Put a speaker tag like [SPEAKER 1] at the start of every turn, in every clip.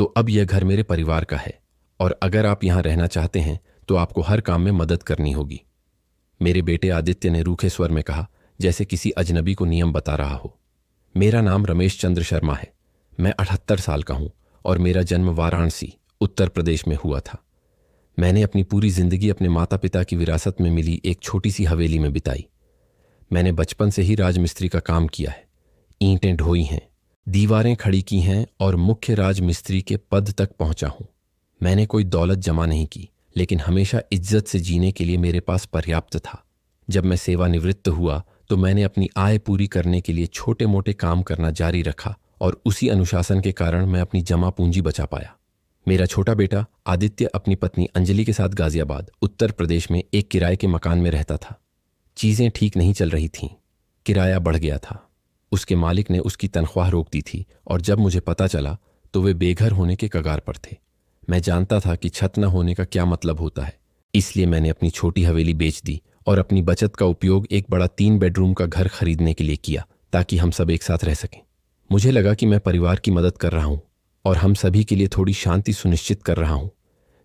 [SPEAKER 1] तो अब यह घर मेरे परिवार का है और अगर आप यहाँ रहना चाहते हैं तो आपको हर काम में मदद करनी होगी। मेरे बेटे आदित्य ने रूखे स्वर में कहा, जैसे किसी अजनबी को नियम बता रहा हो। मेरा नाम रमेश चंद्र शर्मा है। मैं 78 साल का हूं और मेरा जन्म वाराणसी, उत्तर प्रदेश में हुआ था। मैंने अपनी पूरी जिंदगी अपने माता पिता की विरासत में मिली एक छोटी सी हवेली में बिताई। मैंने बचपन से ही राजमिस्त्री का काम किया है। ईंटें ढोई हैं, दीवारें खड़ी की हैं और मुख्य राजमिस्त्री के पद तक पहुंचा हूं। मैंने कोई दौलत जमा नहीं की, लेकिन हमेशा इज्जत से जीने के लिए मेरे पास पर्याप्त था। जब मैं सेवानिवृत्त हुआ तो मैंने अपनी आय पूरी करने के लिए छोटे मोटे काम करना जारी रखा और उसी अनुशासन के कारण मैं अपनी जमा पूंजी बचा पाया। मेरा छोटा बेटा आदित्य अपनी पत्नी अंजलि के साथ गाजियाबाद, उत्तर प्रदेश में एक किराए के मकान में रहता था। चीजें ठीक नहीं चल रही थीं। किराया बढ़ गया था। उसके मालिक ने उसकी तनख्वाह रोक दी थी और जब मुझे पता चला तो वे बेघर होने के कगार पर थे। मैं जानता था कि छत न होने का क्या मतलब होता है, इसलिए मैंने अपनी छोटी हवेली बेच दी और अपनी बचत का उपयोग एक बड़ा 3 बेडरूम का घर खरीदने के लिए किया ताकि हम सब एक साथ रह सकें। मुझे लगा कि मैं परिवार की मदद कर रहा हूं और हम सभी के लिए थोड़ी शांति सुनिश्चित कर रहा हूं।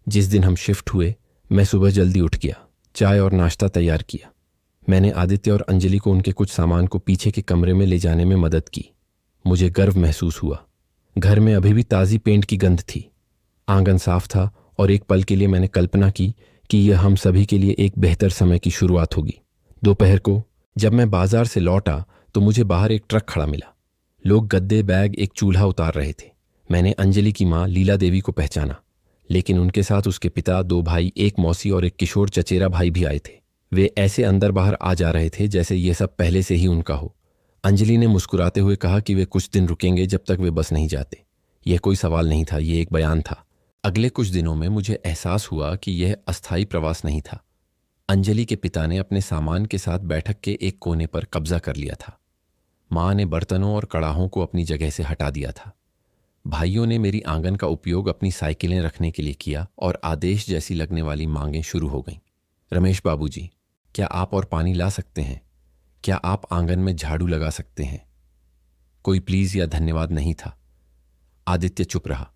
[SPEAKER 1] जिस दिन हम शिफ्ट हुए, मैं सुबह जल्दी उठ गया, चाय और नाश्ता तैयार किया। मैंने आदित्य और अंजलि को उनके कुछ सामान को पीछे के कमरे में ले जाने में मदद की। मुझे गर्व महसूस हुआ। घर में अभी भी ताज़ी पेंट की गंध थी। आंगन साफ था और एक पल के लिए मैंने कल्पना की कि यह हम सभी के लिए एक बेहतर समय की शुरुआत होगी। दोपहर को जब मैं बाजार से लौटा तो मुझे बाहर एक ट्रक खड़ा मिला। लोग गद्दे, बैग, एक चूल्हा उतार रहे थे। मैंने अंजलि की मां लीला देवी को पहचाना, लेकिन उनके साथ उसके पिता, 2 भाई, एक मौसी और एक किशोर चचेरा भाई भी आए थे। वे ऐसे अंदर बाहर आ जा रहे थे जैसे ये सब पहले से ही उनका हो। अंजलि ने मुस्कुराते हुए कहा कि वे कुछ दिन रुकेंगे जब तक वे बस नहीं जाते। यह कोई सवाल नहीं था, ये एक बयान था। अगले कुछ दिनों में मुझे एहसास हुआ कि यह अस्थायी प्रवास नहीं था। अंजलि के पिता ने अपने सामान के साथ बैठक के एक कोने पर कब्जा कर लिया था। मां ने बर्तनों और कड़ाहों को अपनी जगह से हटा दिया था। भाइयों ने मेरी आंगन का उपयोग अपनी साइकिलें रखने के लिए किया और आदेश जैसी लगने वाली मांगें शुरू हो गईं। रमेश बाबूजी, क्या आप और पानी ला सकते हैं? क्या आप आंगन में झाड़ू लगा सकते हैं? कोई प्लीज या धन्यवाद नहीं था। आदित्य चुप रहा।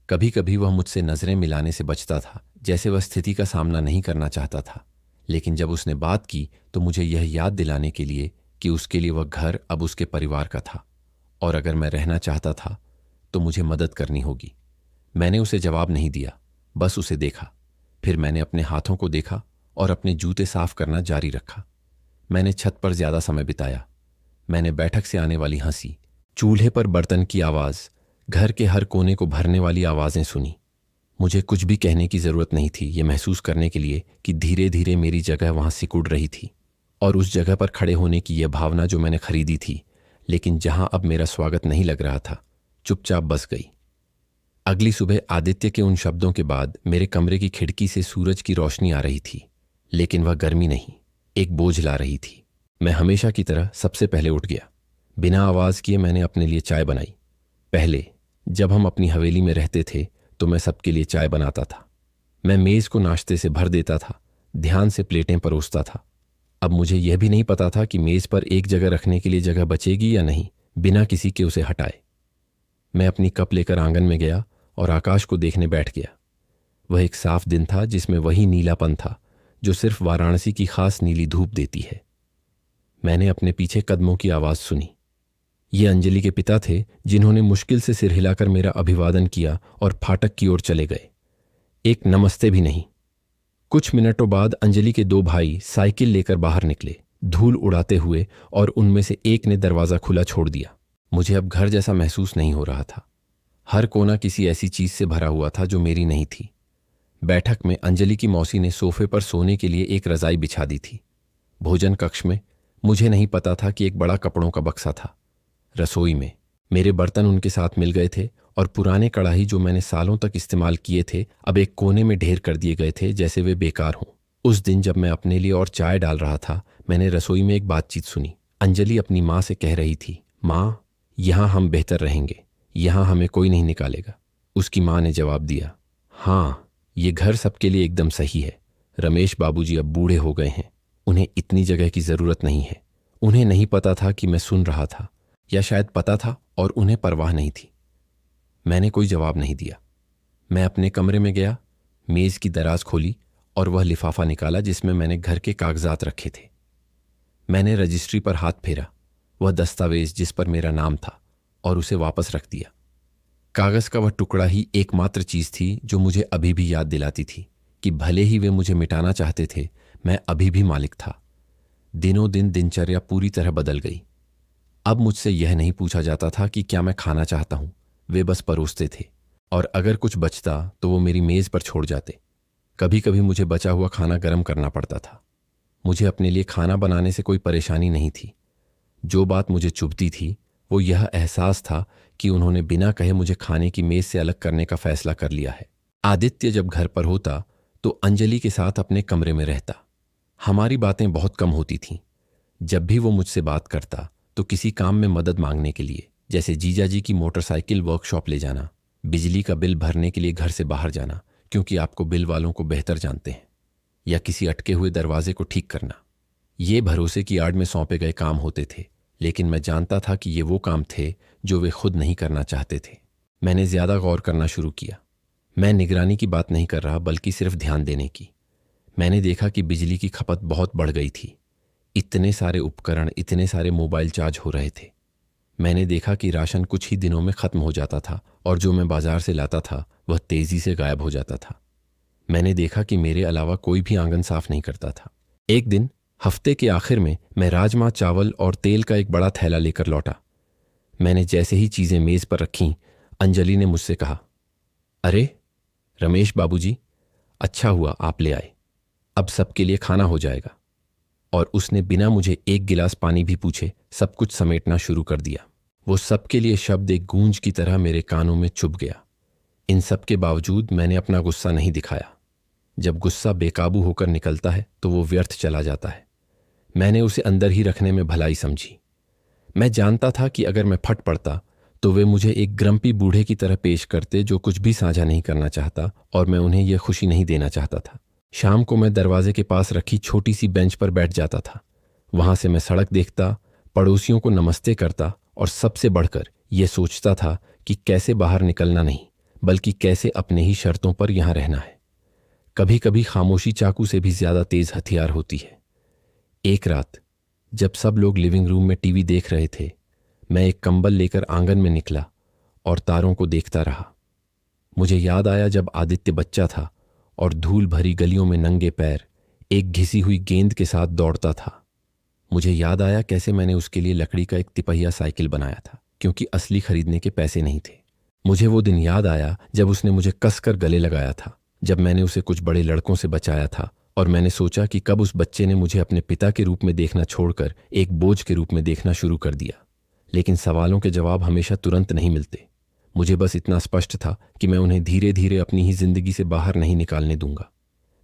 [SPEAKER 1] कभी कभी वह मुझसे नजरें मिलाने से बचता था, जैसे वह स्थिति का सामना नहीं करना चाहता था। लेकिन जब उसने बात की तो मुझे यह याद दिलाने के लिए कि उसके लिए वह घर अब उसके परिवार का था और अगर मैं रहना चाहता था तो मुझे मदद करनी होगी। मैंने उसे जवाब नहीं दिया, बस उसे देखा। फिर मैंने अपने हाथों को देखा और अपने जूते साफ करना जारी रखा। मैंने छत पर ज्यादा समय बिताया। मैंने बैठक से आने वाली हंसी, चूल्हे पर बर्तन की आवाज, घर के हर कोने को भरने वाली आवाजें सुनी। मुझे कुछ भी कहने की जरूरत नहीं थी ये महसूस करने के लिए कि धीरे धीरे मेरी जगह वहां सिकुड़ रही थी और उस जगह पर खड़े होने की यह भावना जो मैंने खरीदी थी, लेकिन जहां अब मेरा स्वागत नहीं लग रहा था, चुपचाप बस गई। अगली सुबह आदित्य के उन शब्दों के बाद मेरे कमरे की खिड़की से सूरज की रोशनी आ रही थी, लेकिन वह गर्मी नहीं, एक बोझ ला रही थी। मैं हमेशा की तरह सबसे पहले उठ गया। बिना आवाज किए मैंने अपने लिए चाय बनाई। पहले जब हम अपनी हवेली में रहते थे तो मैं सबके लिए चाय बनाता था। मैं मेज को नाश्ते से भर देता था, ध्यान से प्लेटें परोसता था। अब मुझे यह भी नहीं पता था कि मेज पर एक जगह रखने के लिए जगह बचेगी या नहीं, बिना किसी के उसे हटाए। मैं अपनी कप लेकर आंगन में गया और आकाश को देखने बैठ गया। वह एक साफ दिन था जिसमें वही नीलापन था जो सिर्फ वाराणसी की खास नीली धूप देती है। मैंने अपने पीछे कदमों की आवाज सुनी। ये अंजलि के पिता थे जिन्होंने मुश्किल से सिर हिलाकर मेरा अभिवादन किया और फाटक की ओर चले गए। एक नमस्ते भी नहीं। कुछ मिनटों बाद अंजलि के 2 भाई साइकिल लेकर बाहर निकले, धूल उड़ाते हुए, और उनमें से एक ने दरवाजा खुला छोड़ दिया। मुझे अब घर जैसा महसूस नहीं हो रहा था। हर कोना किसी ऐसी चीज से भरा हुआ था जो मेरी नहीं थी। बैठक में अंजलि की मौसी ने सोफे पर सोने के लिए एक रजाई बिछा दी थी। भोजन कक्ष में मुझे नहीं पता था कि एक बड़ा कपड़ों का बक्सा था। रसोई में मेरे बर्तन उनके साथ मिल गए थे और पुराने कढ़ाई जो मैंने सालों तक इस्तेमाल किए थे अब एक कोने में ढेर कर दिए गए थे जैसे वे बेकार हों। उस दिन जब मैं अपने लिए और चाय डाल रहा था, मैंने रसोई में एक बातचीत सुनी। अंजलि अपनी माँ से कह रही थी, माँ, यहाँ हम बेहतर रहेंगे, यहाँ हमें कोई नहीं निकालेगा। उसकी माँ ने जवाब दिया, हाँ, ये घर सबके लिए एकदम सही है। रमेश बाबूजी अब बूढ़े हो गए हैं, उन्हें इतनी जगह की जरूरत नहीं है। उन्हें नहीं पता था कि मैं सुन रहा था, या शायद पता था और उन्हें परवाह नहीं थी। मैंने कोई जवाब नहीं दिया। मैं अपने कमरे में गया, मेज की दराज खोली और वह लिफाफा निकाला जिसमें मैंने घर के कागजात रखे थे। मैंने रजिस्ट्री पर हाथ फेरा, वह दस्तावेज जिस पर मेरा नाम था, और उसे वापस रख दिया। कागज का वह टुकड़ा ही एकमात्र चीज थी जो मुझे अभी भी याद दिलाती थी कि भले ही वे मुझे मिटाना चाहते थे, मैं अभी भी मालिक था। दिनों दिन दिनचर्या पूरी तरह बदल गई। अब मुझसे यह नहीं पूछा जाता था कि क्या मैं खाना चाहता हूं, वे बस परोसते थे, और अगर कुछ बचता तो वो मेरी मेज पर छोड़ जाते। कभी कभी मुझे बचा हुआ खाना गर्म करना पड़ता था। मुझे अपने लिए खाना बनाने से कोई परेशानी नहीं थी। जो बात मुझे चुभती थी वो यह एहसास था कि उन्होंने बिना कहे मुझे खाने की मेज से अलग करने का फैसला कर लिया है। आदित्य जब घर पर होता तो अंजलि के साथ अपने कमरे में रहता। हमारी बातें बहुत कम होती थीं। जब भी वो मुझसे बात करता तो किसी काम में मदद मांगने के लिए, जैसे जीजाजी की मोटरसाइकिल वर्कशॉप ले जाना, बिजली का बिल भरने के लिए घर से बाहर जाना क्योंकि आपको बिल वालों को बेहतर जानते हैं, या किसी अटके हुए दरवाजे को ठीक करना। ये भरोसे की आड़ में सौंपे गए काम होते थे, लेकिन मैं जानता था कि ये वो काम थे जो वे खुद नहीं करना चाहते थे। मैंने ज्यादा गौर करना शुरू किया। मैं निगरानी की बात नहीं कर रहा, बल्कि सिर्फ ध्यान देने की। मैंने देखा कि बिजली की खपत बहुत बढ़ गई थी। इतने सारे उपकरण, इतने सारे मोबाइल चार्ज हो रहे थे। मैंने देखा कि राशन कुछ ही दिनों में खत्म हो जाता था और जो मैं बाजार से लाता था वह तेजी से गायब हो जाता था। मैंने देखा कि मेरे अलावा कोई भी आंगन साफ नहीं करता था। एक दिन हफ्ते के आखिर में मैं राजमा, चावल और तेल का एक बड़ा थैला लेकर लौटा। मैंने जैसे ही चीजें मेज पर रखीं, अंजलि ने मुझसे कहा, अरे रमेश बाबूजी, अच्छा हुआ आप ले आए, अब सबके लिए खाना हो जाएगा। और उसने बिना मुझे एक गिलास पानी भी पूछे सब कुछ समेटना शुरू कर दिया। वो सबके लिए शब्द एक गूंज की तरह मेरे कानों में चुभ गया। इन सब के बावजूद मैंने अपना गुस्सा नहीं दिखाया। जब गुस्सा बेकाबू होकर निकलता है तो वो व्यर्थ चला जाता है। मैंने उसे अंदर ही रखने में भलाई समझी। मैं जानता था कि अगर मैं फट पड़ता तो वे मुझे एक ग्रम्पी बूढ़े की तरह पेश करते जो कुछ भी साझा नहीं करना चाहता, और मैं उन्हें यह खुशी नहीं देना चाहता था। शाम को मैं दरवाजे के पास रखी छोटी सी बेंच पर बैठ जाता था। वहां से मैं सड़क देखता, पड़ोसियों को नमस्ते करता और सबसे बढ़कर यह सोचता था कि कैसे बाहर निकलना नहीं, बल्कि कैसे अपने ही शर्तों पर यहां रहना है। कभी कभी खामोशी चाकू से भी ज्यादा तेज हथियार होती है। एक रात जब सब लोग लिविंग रूम में टीवी देख रहे थे, मैं एक कंबल लेकर आंगन में निकला और तारों को देखता रहा। मुझे याद आया जब आदित्य बच्चा था और धूल भरी गलियों में नंगे पैर एक घिसी हुई गेंद के साथ दौड़ता था। मुझे याद आया कैसे मैंने उसके लिए लकड़ी का एक तिपहिया साइकिल बनाया था, क्योंकि असली खरीदने के पैसे नहीं थे। मुझे वो दिन याद आया जब उसने मुझे कसकर गले लगाया था, जब मैंने उसे कुछ बड़े लड़कों से बचाया था, और मैंने सोचा कि कब उस बच्चे ने मुझे अपने पिता के रूप में देखना छोड़कर एक बोझ के रूप में देखना शुरू कर दिया। लेकिन सवालों के जवाब हमेशा तुरंत नहीं मिलते। मुझे बस इतना स्पष्ट था कि मैं उन्हें धीरे धीरे अपनी ही जिंदगी से बाहर नहीं निकालने दूंगा।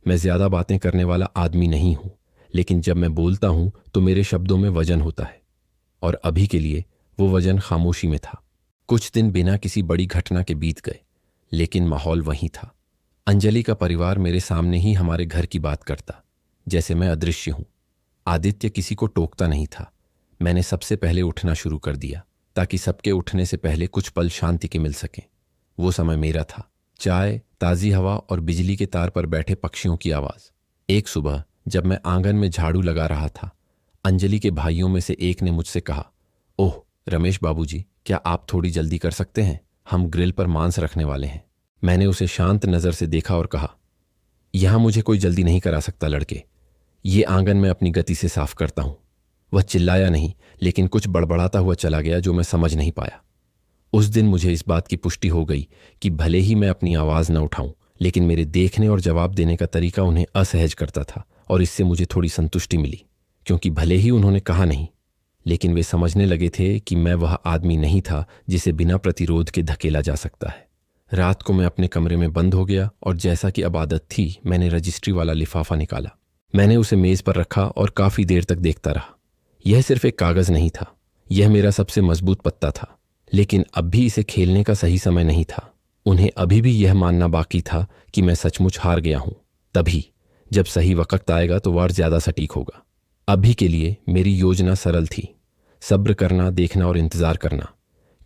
[SPEAKER 1] मैं ज्यादा बातें करने वाला आदमी नहीं हूं, लेकिन जब मैं बोलता हूं तो मेरे शब्दों में वजन होता है, और अभी के लिए वो वजन खामोशी में था। कुछ दिन बिना किसी बड़ी घटना के बीत गए, लेकिन माहौल वहीं था। अंजलि का परिवार मेरे सामने ही हमारे घर की बात करता, जैसे मैं अदृश्य हूं। आदित्य किसी को टोकता नहीं था। मैंने सबसे पहले उठना शुरू कर दिया ताकि सबके उठने से पहले कुछ पल शांति के मिल सकें। वो समय मेरा था। चाय, ताज़ी हवा और बिजली के तार पर बैठे पक्षियों की आवाज़। एक सुबह जब मैं आंगन में झाड़ू लगा रहा था, अंजलि के भाइयों में से एक ने मुझसे कहा, ओह रमेश बाबूजी, क्या आप थोड़ी जल्दी कर सकते हैं? हम ग्रिल पर मांस रखने वाले हैं। मैंने उसे शांत नज़र से देखा और कहा, यहां मुझे कोई जल्दी नहीं करा सकता लड़के। ये आंगन मैं अपनी गति से साफ करता हूं। वह चिल्लाया नहीं, लेकिन कुछ बड़बड़ाता हुआ चला गया जो मैं समझ नहीं पाया। उस दिन मुझे इस बात की पुष्टि हो गई कि भले ही मैं अपनी आवाज़ न उठाऊं, लेकिन मेरे देखने और जवाब देने का तरीका उन्हें असहज करता था, और इससे मुझे थोड़ी संतुष्टि मिली, क्योंकि भले ही उन्होंने कहा नहीं, लेकिन वे समझने लगे थे कि मैं वह आदमी नहीं था जिसे बिना प्रतिरोध के धकेला जा सकता है। रात को मैं अपने कमरे में बंद हो गया और जैसा कि अब आदत थी, मैंने रजिस्ट्री वाला लिफाफा निकाला। मैंने उसे मेज पर रखा और काफी देर तक देखता रहा। यह सिर्फ एक कागज नहीं था, यह मेरा सबसे मजबूत पत्ता था, लेकिन अब भी इसे खेलने का सही समय नहीं था। उन्हें अभी भी यह मानना बाकी था कि मैं सचमुच हार गया हूं। तभी जब सही वक्त आएगा तो वार ज्यादा सटीक होगा। अभी के लिए मेरी योजना सरल थी, सब्र करना, देखना और इंतजार करना,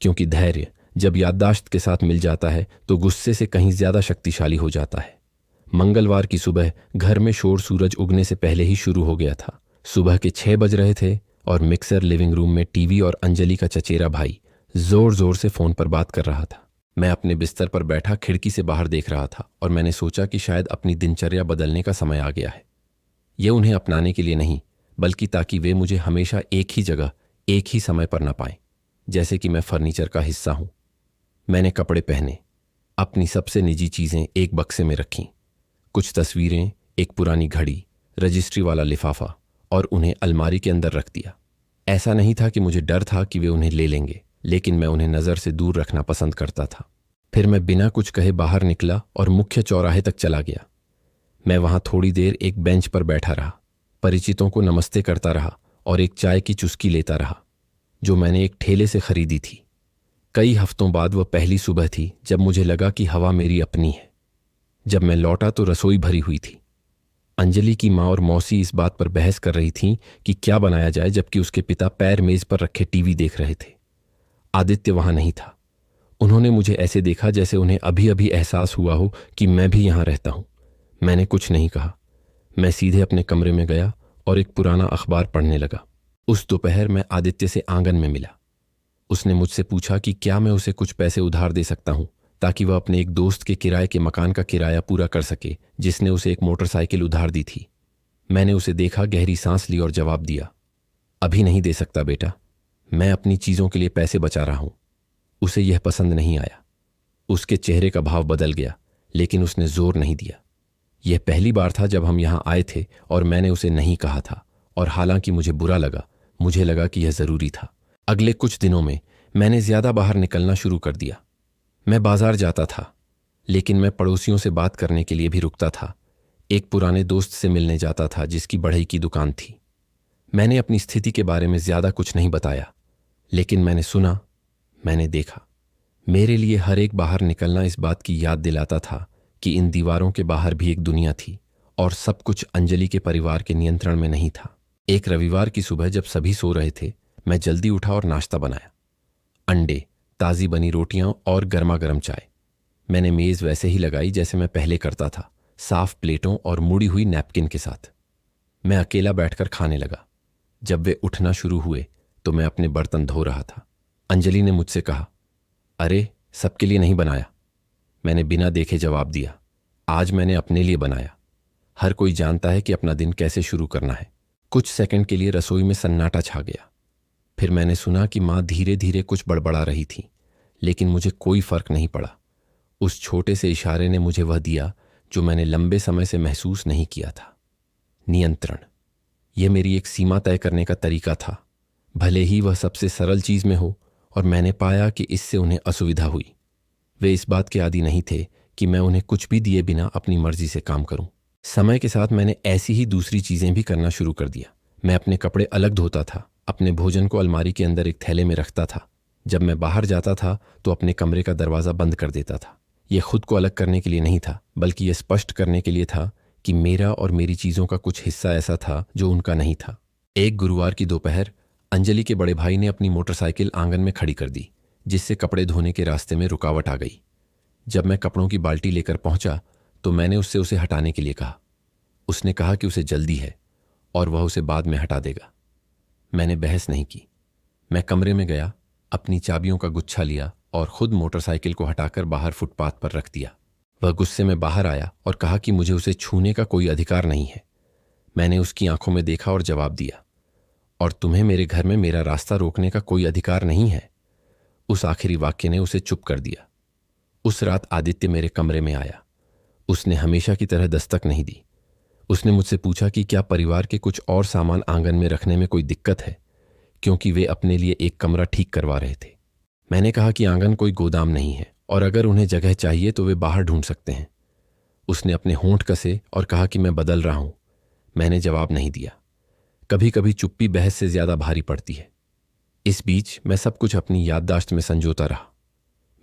[SPEAKER 1] क्योंकि धैर्य जब याददाश्त के साथ मिल जाता है तो गुस्से से कहीं ज्यादा शक्तिशाली हो जाता है। मंगलवार की सुबह घर में शोर सूरज उगने से पहले ही शुरू हो गया था। सुबह के 6 बज रहे थे और मिक्सर लिविंग रूम में टीवी और अंजलि का चचेरा भाई जोर जोर से फोन पर बात कर रहा था। मैं अपने बिस्तर पर बैठा खिड़की से बाहर देख रहा था और मैंने सोचा कि शायद अपनी दिनचर्या बदलने का समय आ गया है। यह उन्हें अपनाने के लिए नहीं, बल्कि ताकि वे मुझे हमेशा एक ही जगह एक ही समय पर न पाएं, जैसे कि मैं फर्नीचर का हिस्सा हूं। मैंने कपड़े पहने, अपनी सबसे निजी चीजें एक बक्से में रखीं, कुछ तस्वीरें, एक पुरानी घड़ी, रजिस्ट्री वाला लिफाफा, और उन्हें अलमारी के अंदर रख दिया। ऐसा नहीं था कि मुझे डर था कि वे उन्हें ले लेंगे, लेकिन मैं उन्हें नजर से दूर रखना पसंद करता था। फिर मैं बिना कुछ कहे बाहर निकला और मुख्य चौराहे तक चला गया। मैं वहां थोड़ी देर एक बेंच पर बैठा रहा, परिचितों को नमस्ते करता रहा और एक चाय की चुस्की लेता रहा जो मैंने एक ठेले से खरीदी थी। कई हफ्तों बाद वह पहली सुबह थी जब मुझे लगा कि हवा मेरी अपनी है। जब मैं लौटा तो रसोई भरी हुई थी। अंजलि की माँ और मौसी इस बात पर बहस कर रही थीं कि क्या बनाया जाए, जबकि उसके पिता पैर मेज पर रखे टीवी देख रहे थे। आदित्य वहां नहीं था। उन्होंने मुझे ऐसे देखा जैसे उन्हें अभी अभी एहसास हुआ हो कि मैं भी यहां रहता हूं। मैंने कुछ नहीं कहा। मैं सीधे अपने कमरे में गया और एक पुराना अखबार पढ़ने लगा। उस दोपहर मैं आदित्य से आंगन में मिला। उसने मुझसे पूछा कि क्या मैं उसे कुछ पैसे उधार दे सकता हूं ताकि वह अपने एक दोस्त के किराए के मकान का किराया पूरा कर सके, जिसने उसे एक मोटरसाइकिल उधार दी थी। मैंने उसे देखा, गहरी सांस ली और जवाब दिया, अभी नहीं दे सकता बेटा, मैं अपनी चीजों के लिए पैसे बचा रहा हूं। उसे यह पसंद नहीं आया। उसके चेहरे का भाव बदल गया, लेकिन उसने जोर नहीं दिया। यह पहली बार था जब हम यहां आए थे और मैंने उसे नहीं कहा था, और हालांकि मुझे बुरा लगा, मुझे लगा कि यह जरूरी था। अगले कुछ दिनों में मैंने ज्यादा बाहर निकलना शुरू कर दिया। मैं बाजार जाता था, लेकिन मैं पड़ोसियों से बात करने के लिए भी रुकता था। एक पुराने दोस्त से मिलने जाता था जिसकी बढ़ई की दुकान थी। मैंने अपनी स्थिति के बारे में ज्यादा कुछ नहीं बताया, लेकिन मैंने सुना, मैंने देखा। मेरे लिए हर एक बाहर निकलना इस बात की याद दिलाता था कि इन दीवारों के बाहर भी एक दुनिया थी और सब कुछ अंजलि के परिवार के नियंत्रण में नहीं था। एक रविवार की सुबह जब सभी सो रहे थे, मैं जल्दी उठा और नाश्ता बनाया। अंडे, ताजी बनी रोटियां और गर्मा गर्म चाय। मैंने मेज वैसे ही लगाई जैसे मैं पहले करता था, साफ प्लेटों और मुड़ी हुई नैपकिन के साथ। मैं अकेला बैठकर खाने लगा। जब वे उठना शुरू हुए तो मैं अपने बर्तन धो रहा था। अंजलि ने मुझसे कहा, अरे सबके लिए नहीं बनाया। मैंने बिना देखे जवाब दिया, आज मैंने अपने लिए बनाया। हर कोई जानता है कि अपना दिन कैसे शुरू करना है। कुछ सेकंड के लिए रसोई में सन्नाटा छा गया। फिर मैंने सुना कि माँ धीरे धीरे कुछ बड़बड़ा रही थी, लेकिन मुझे कोई फर्क नहीं पड़ा। उस छोटे से इशारे ने मुझे वह दिया जो मैंने लंबे समय से महसूस नहीं किया था, नियंत्रण। यह मेरी एक सीमा तय करने का तरीका था, भले ही वह सबसे सरल चीज में हो, और मैंने पाया कि इससे उन्हें असुविधा हुई। वे इस बात के आदी नहीं थे कि मैं उन्हें कुछ भी दिए बिना अपनी मर्जी से काम करूं। समय के साथ मैंने ऐसी ही दूसरी चीजें भी करना शुरू कर दिया। मैं अपने कपड़े अलग धोता था, अपने भोजन को अलमारी के अंदर एक थैले में रखता था। जब मैं बाहर जाता था तो अपने कमरे का दरवाजा बंद कर देता था। यह खुद को अलग करने के लिए नहीं था, बल्कि यह स्पष्ट करने के लिए था कि मेरा और मेरी चीजों का कुछ हिस्सा ऐसा था जो उनका नहीं था। एक गुरुवार की दोपहर अंजलि के बड़े भाई ने अपनी मोटरसाइकिल आंगन में खड़ी कर दी, जिससे कपड़े धोने के रास्ते में रुकावट आ गई। जब मैं कपड़ों की बाल्टी लेकर पहुंचा तो मैंने उससे उसे हटाने के लिए कहा। उसने कहा कि उसे जल्दी है और वह उसे बाद में हटा देगा। मैंने बहस नहीं की। मैं कमरे में गया, अपनी चाबियों का गुच्छा लिया और खुद मोटरसाइकिल को हटाकर बाहर फुटपाथ पर रख दिया। वह गुस्से में बाहर आया और कहा कि मुझे उसे छूने का कोई अधिकार नहीं है। मैंने उसकी आंखों में देखा और जवाब दिया, और तुम्हें मेरे घर में मेरा रास्ता रोकने का कोई अधिकार नहीं है। उस आखिरी वाक्य ने उसे चुप कर दिया। उस रात आदित्य मेरे कमरे में आया। उसने हमेशा की तरह दस्तक नहीं दी। उसने मुझसे पूछा कि क्या परिवार के कुछ और सामान आंगन में रखने में कोई दिक्कत है, क्योंकि वे अपने लिए एक कमरा ठीक करवा रहे थे। मैंने कहा कि आंगन कोई गोदाम नहीं है और अगर उन्हें जगह चाहिए तो वे बाहर ढूंढ सकते हैं। उसने अपने होंठ कसे और कहा कि मैं बदल रहा हूं। मैंने जवाब नहीं दिया। कभी कभी चुप्पी बहस से ज्यादा भारी पड़ती है। इस बीच मैं सब कुछ अपनी याददाश्त में संजोता रहा।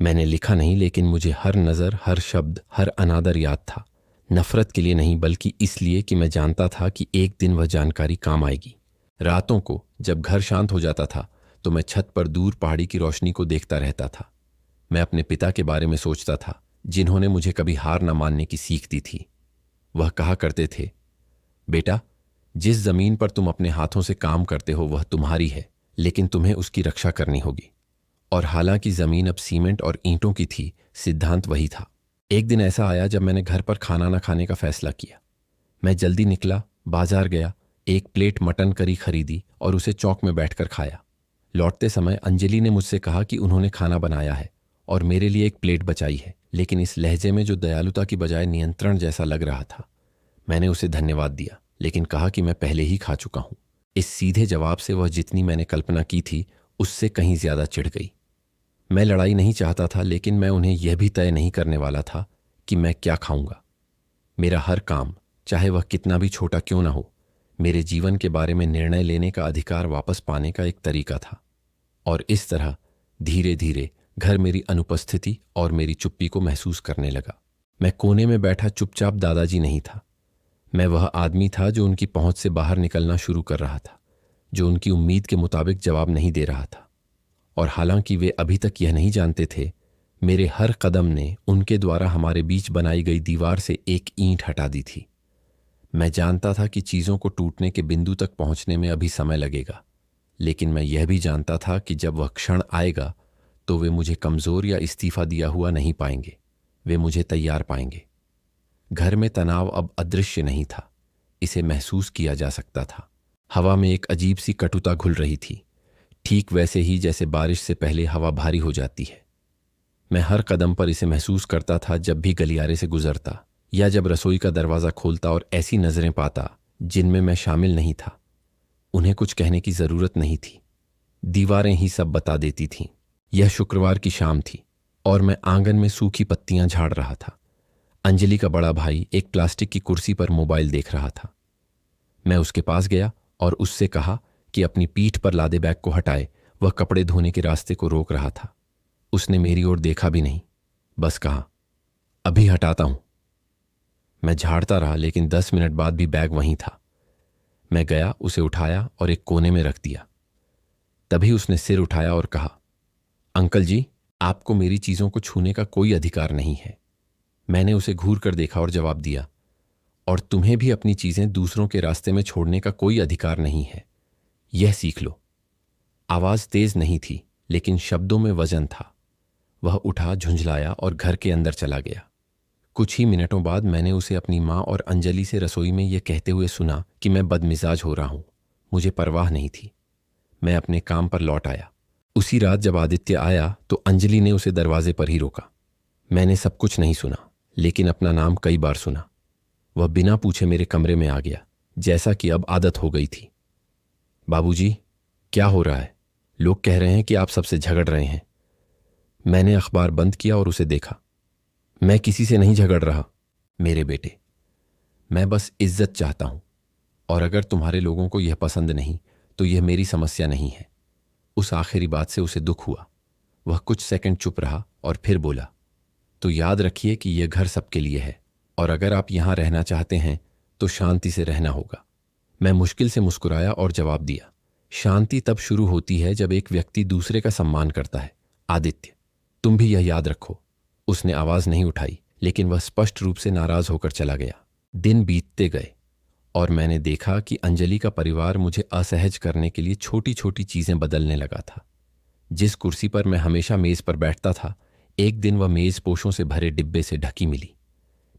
[SPEAKER 1] मैंने लिखा नहीं, लेकिन मुझे हर नजर, हर शब्द, हर अनादर याद था। नफरत के लिए नहीं, बल्कि इसलिए कि मैं जानता था कि एक दिन वह जानकारी काम आएगी। रातों को जब घर शांत हो जाता था तो मैं छत पर दूर पहाड़ी की रोशनी को देखता रहता था। मैं अपने पिता के बारे में सोचता था, जिन्होंने मुझे कभी हार न मानने की सीख दी थी। वह कहा करते थे, बेटा, जिस जमीन पर तुम अपने हाथों से काम करते हो वह तुम्हारी है, लेकिन तुम्हें उसकी रक्षा करनी होगी। और हालांकि जमीन अब सीमेंट और ईंटों की थी, सिद्धांत वही था। एक दिन ऐसा आया जब मैंने घर पर खाना न खाने का फैसला किया। मैं जल्दी निकला, बाजार गया, एक प्लेट मटन करी खरीदी और उसे चौक में बैठकर खाया। लौटते समय अंजलि ने मुझसे कहा कि उन्होंने खाना बनाया है और मेरे लिए एक प्लेट बचाई है, लेकिन इस लहजे में जो दयालुता की बजाय नियंत्रण जैसा लग रहा था। मैंने उसे धन्यवाद दिया, लेकिन कहा कि मैं पहले ही खा चुका हूं। इस सीधे जवाब से वह जितनी मैंने कल्पना की थी उससे कहीं ज्यादा चिढ़ गई। मैं लड़ाई नहीं चाहता था, लेकिन मैं उन्हें यह भी तय नहीं करने वाला था कि मैं क्या खाऊंगा। मेरा हर काम, चाहे वह कितना भी छोटा क्यों ना हो, मेरे जीवन के बारे में निर्णय लेने का अधिकार वापस पाने का एक तरीका था। और इस तरह धीरे धीरे घर मेरी अनुपस्थिति और मेरी चुप्पी को महसूस करने लगा। मैं कोने में बैठा चुपचाप दादाजी नहीं था। मैं वह आदमी था जो उनकी पहुंच से बाहर निकलना शुरू कर रहा था, जो उनकी उम्मीद के मुताबिक जवाब नहीं दे रहा था। और हालांकि वे अभी तक यह नहीं जानते थे, मेरे हर कदम ने उनके द्वारा हमारे बीच बनाई गई दीवार से एक ईंट हटा दी थी। मैं जानता था कि चीज़ों को टूटने के बिंदु तक पहुंचने में अभी समय लगेगा, लेकिन मैं यह भी जानता था कि जब वह क्षण आएगा तो वे मुझे कमज़ोर या इस्तीफा दिया हुआ नहीं पाएंगे, वे मुझे तैयार पाएंगे। घर में तनाव अब अदृश्य नहीं था, इसे महसूस किया जा सकता था। हवा में एक अजीब सी कटुता घुल रही थी, ठीक वैसे ही जैसे बारिश से पहले हवा भारी हो जाती है। मैं हर कदम पर इसे महसूस करता था, जब भी गलियारे से गुजरता या जब रसोई का दरवाज़ा खोलता और ऐसी नज़रें पाता जिनमें मैं शामिल नहीं था। उन्हें कुछ कहने की ज़रूरत नहीं थी, दीवारें ही सब बता देती थीं। यह शुक्रवार की शाम थी और मैं आंगन में सूखी पत्तियां झाड़ रहा था। अंजलि का बड़ा भाई एक प्लास्टिक की कुर्सी पर मोबाइल देख रहा था। मैं उसके पास गया और उससे कहा कि अपनी पीठ पर लादे बैग को हटाए, वह कपड़े धोने के रास्ते को रोक रहा था। उसने मेरी ओर देखा भी नहीं, बस कहा, अभी हटाता हूं। मैं झाड़ता रहा, लेकिन 10 मिनट बाद भी बैग वहीं था। मैं गया, उसे उठाया और एक कोने में रख दिया। तभी उसने सिर उठाया और कहा, अंकल जी, आपको मेरी चीजों को छूने का कोई अधिकार नहीं है। मैंने उसे घूर कर देखा और जवाब दिया, और तुम्हें भी अपनी चीजें दूसरों के रास्ते में छोड़ने का कोई अधिकार नहीं है, यह सीख लो। आवाज तेज नहीं थी, लेकिन शब्दों में वजन था। वह उठा, झुंझलाया और घर के अंदर चला गया। कुछ ही मिनटों बाद मैंने उसे अपनी माँ और अंजलि से रसोई में यह कहते हुए सुना कि मैं बदमिजाज हो रहा हूं। मुझे परवाह नहीं थी। मैं अपने काम पर लौट आया। उसी रात जब आदित्य आया तो अंजलि ने उसे दरवाजे पर ही रोका। मैंने सब कुछ नहीं सुना, लेकिन अपना नाम कई बार सुना। वह बिना पूछे मेरे कमरे में आ गया, जैसा कि अब आदत हो गई थी। बाबूजी, क्या हो रहा है? लोग कह रहे हैं कि आप सबसे झगड़ रहे हैं। मैंने अखबार बंद किया और उसे देखा। मैं किसी से नहीं झगड़ रहा मेरे बेटे, मैं बस इज्जत चाहता हूं, और अगर तुम्हारे लोगों को यह पसंद नहीं तो यह मेरी समस्या नहीं है। उस आखिरी बात से उसे दुख हुआ। वह कुछ सेकंड चुप रहा और फिर बोला, तो याद रखिए कि यह घर सबके लिए है, और अगर आप यहां रहना चाहते हैं तो शांति से रहना होगा। मैं मुश्किल से मुस्कुराया और जवाब दिया, शांति तब शुरू होती है जब एक व्यक्ति दूसरे का सम्मान करता है। आदित्य, तुम भी यह याद रखो। उसने आवाज नहीं उठाई, लेकिन वह स्पष्ट रूप से नाराज होकर चला गया। दिन बीतते गए और मैंने देखा कि अंजलि का परिवार मुझे असहज करने के लिए छोटी छोटी चीजें बदलने लगा था। जिस कुर्सी पर मैं हमेशा मेज पर बैठता था, एक दिन वह मेज पोशों से भरे डिब्बे से ढकी मिली।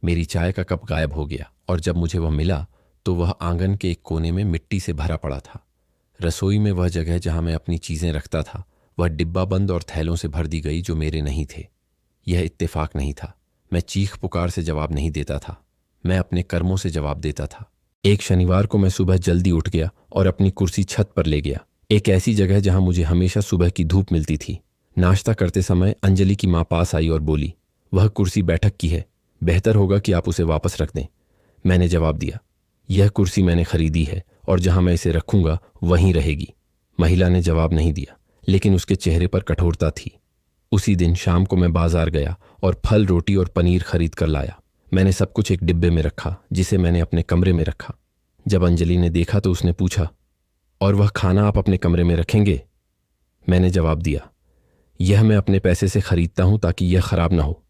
[SPEAKER 1] मेरी चाय का कप गायब हो गया, और जब मुझे वह मिला तो वह आंगन के एक कोने में मिट्टी से भरा पड़ा था। रसोई में वह जगह जहां मैं अपनी चीजें रखता था, वह डिब्बा बंद और थैलों से भर दी गई जो मेरे नहीं थे। यह इत्तेफाक नहीं था। मैं चीख पुकार से जवाब नहीं देता था, मैं अपने कर्मों से जवाब देता था। एक शनिवार को मैं सुबह जल्दी उठ गया और अपनी कुर्सी छत पर ले गया, एक ऐसी जगह जहां मुझे हमेशा सुबह की धूप मिलती थी। नाश्ता करते समय अंजलि की मां पास आई और बोली, वह कुर्सी बैठक की है, बेहतर होगा कि आप उसे वापस रख दें। मैंने जवाब दिया, यह कुर्सी मैंने खरीदी है और जहां मैं इसे रखूंगा वहीं रहेगी। महिला ने जवाब नहीं दिया, लेकिन उसके चेहरे पर कठोरता थी। उसी दिन शाम को मैं बाजार गया और फल, रोटी और पनीर खरीद कर लाया। मैंने सब कुछ एक डिब्बे में रखा, जिसे मैंने अपने कमरे में रखा। जब अंजलि ने देखा तो उसने पूछा, और वह खाना आप अपने कमरे में रखेंगे? मैंने जवाब दिया, यह मैं अपने पैसे से खरीदता हूं ताकि यह खराब ना हो।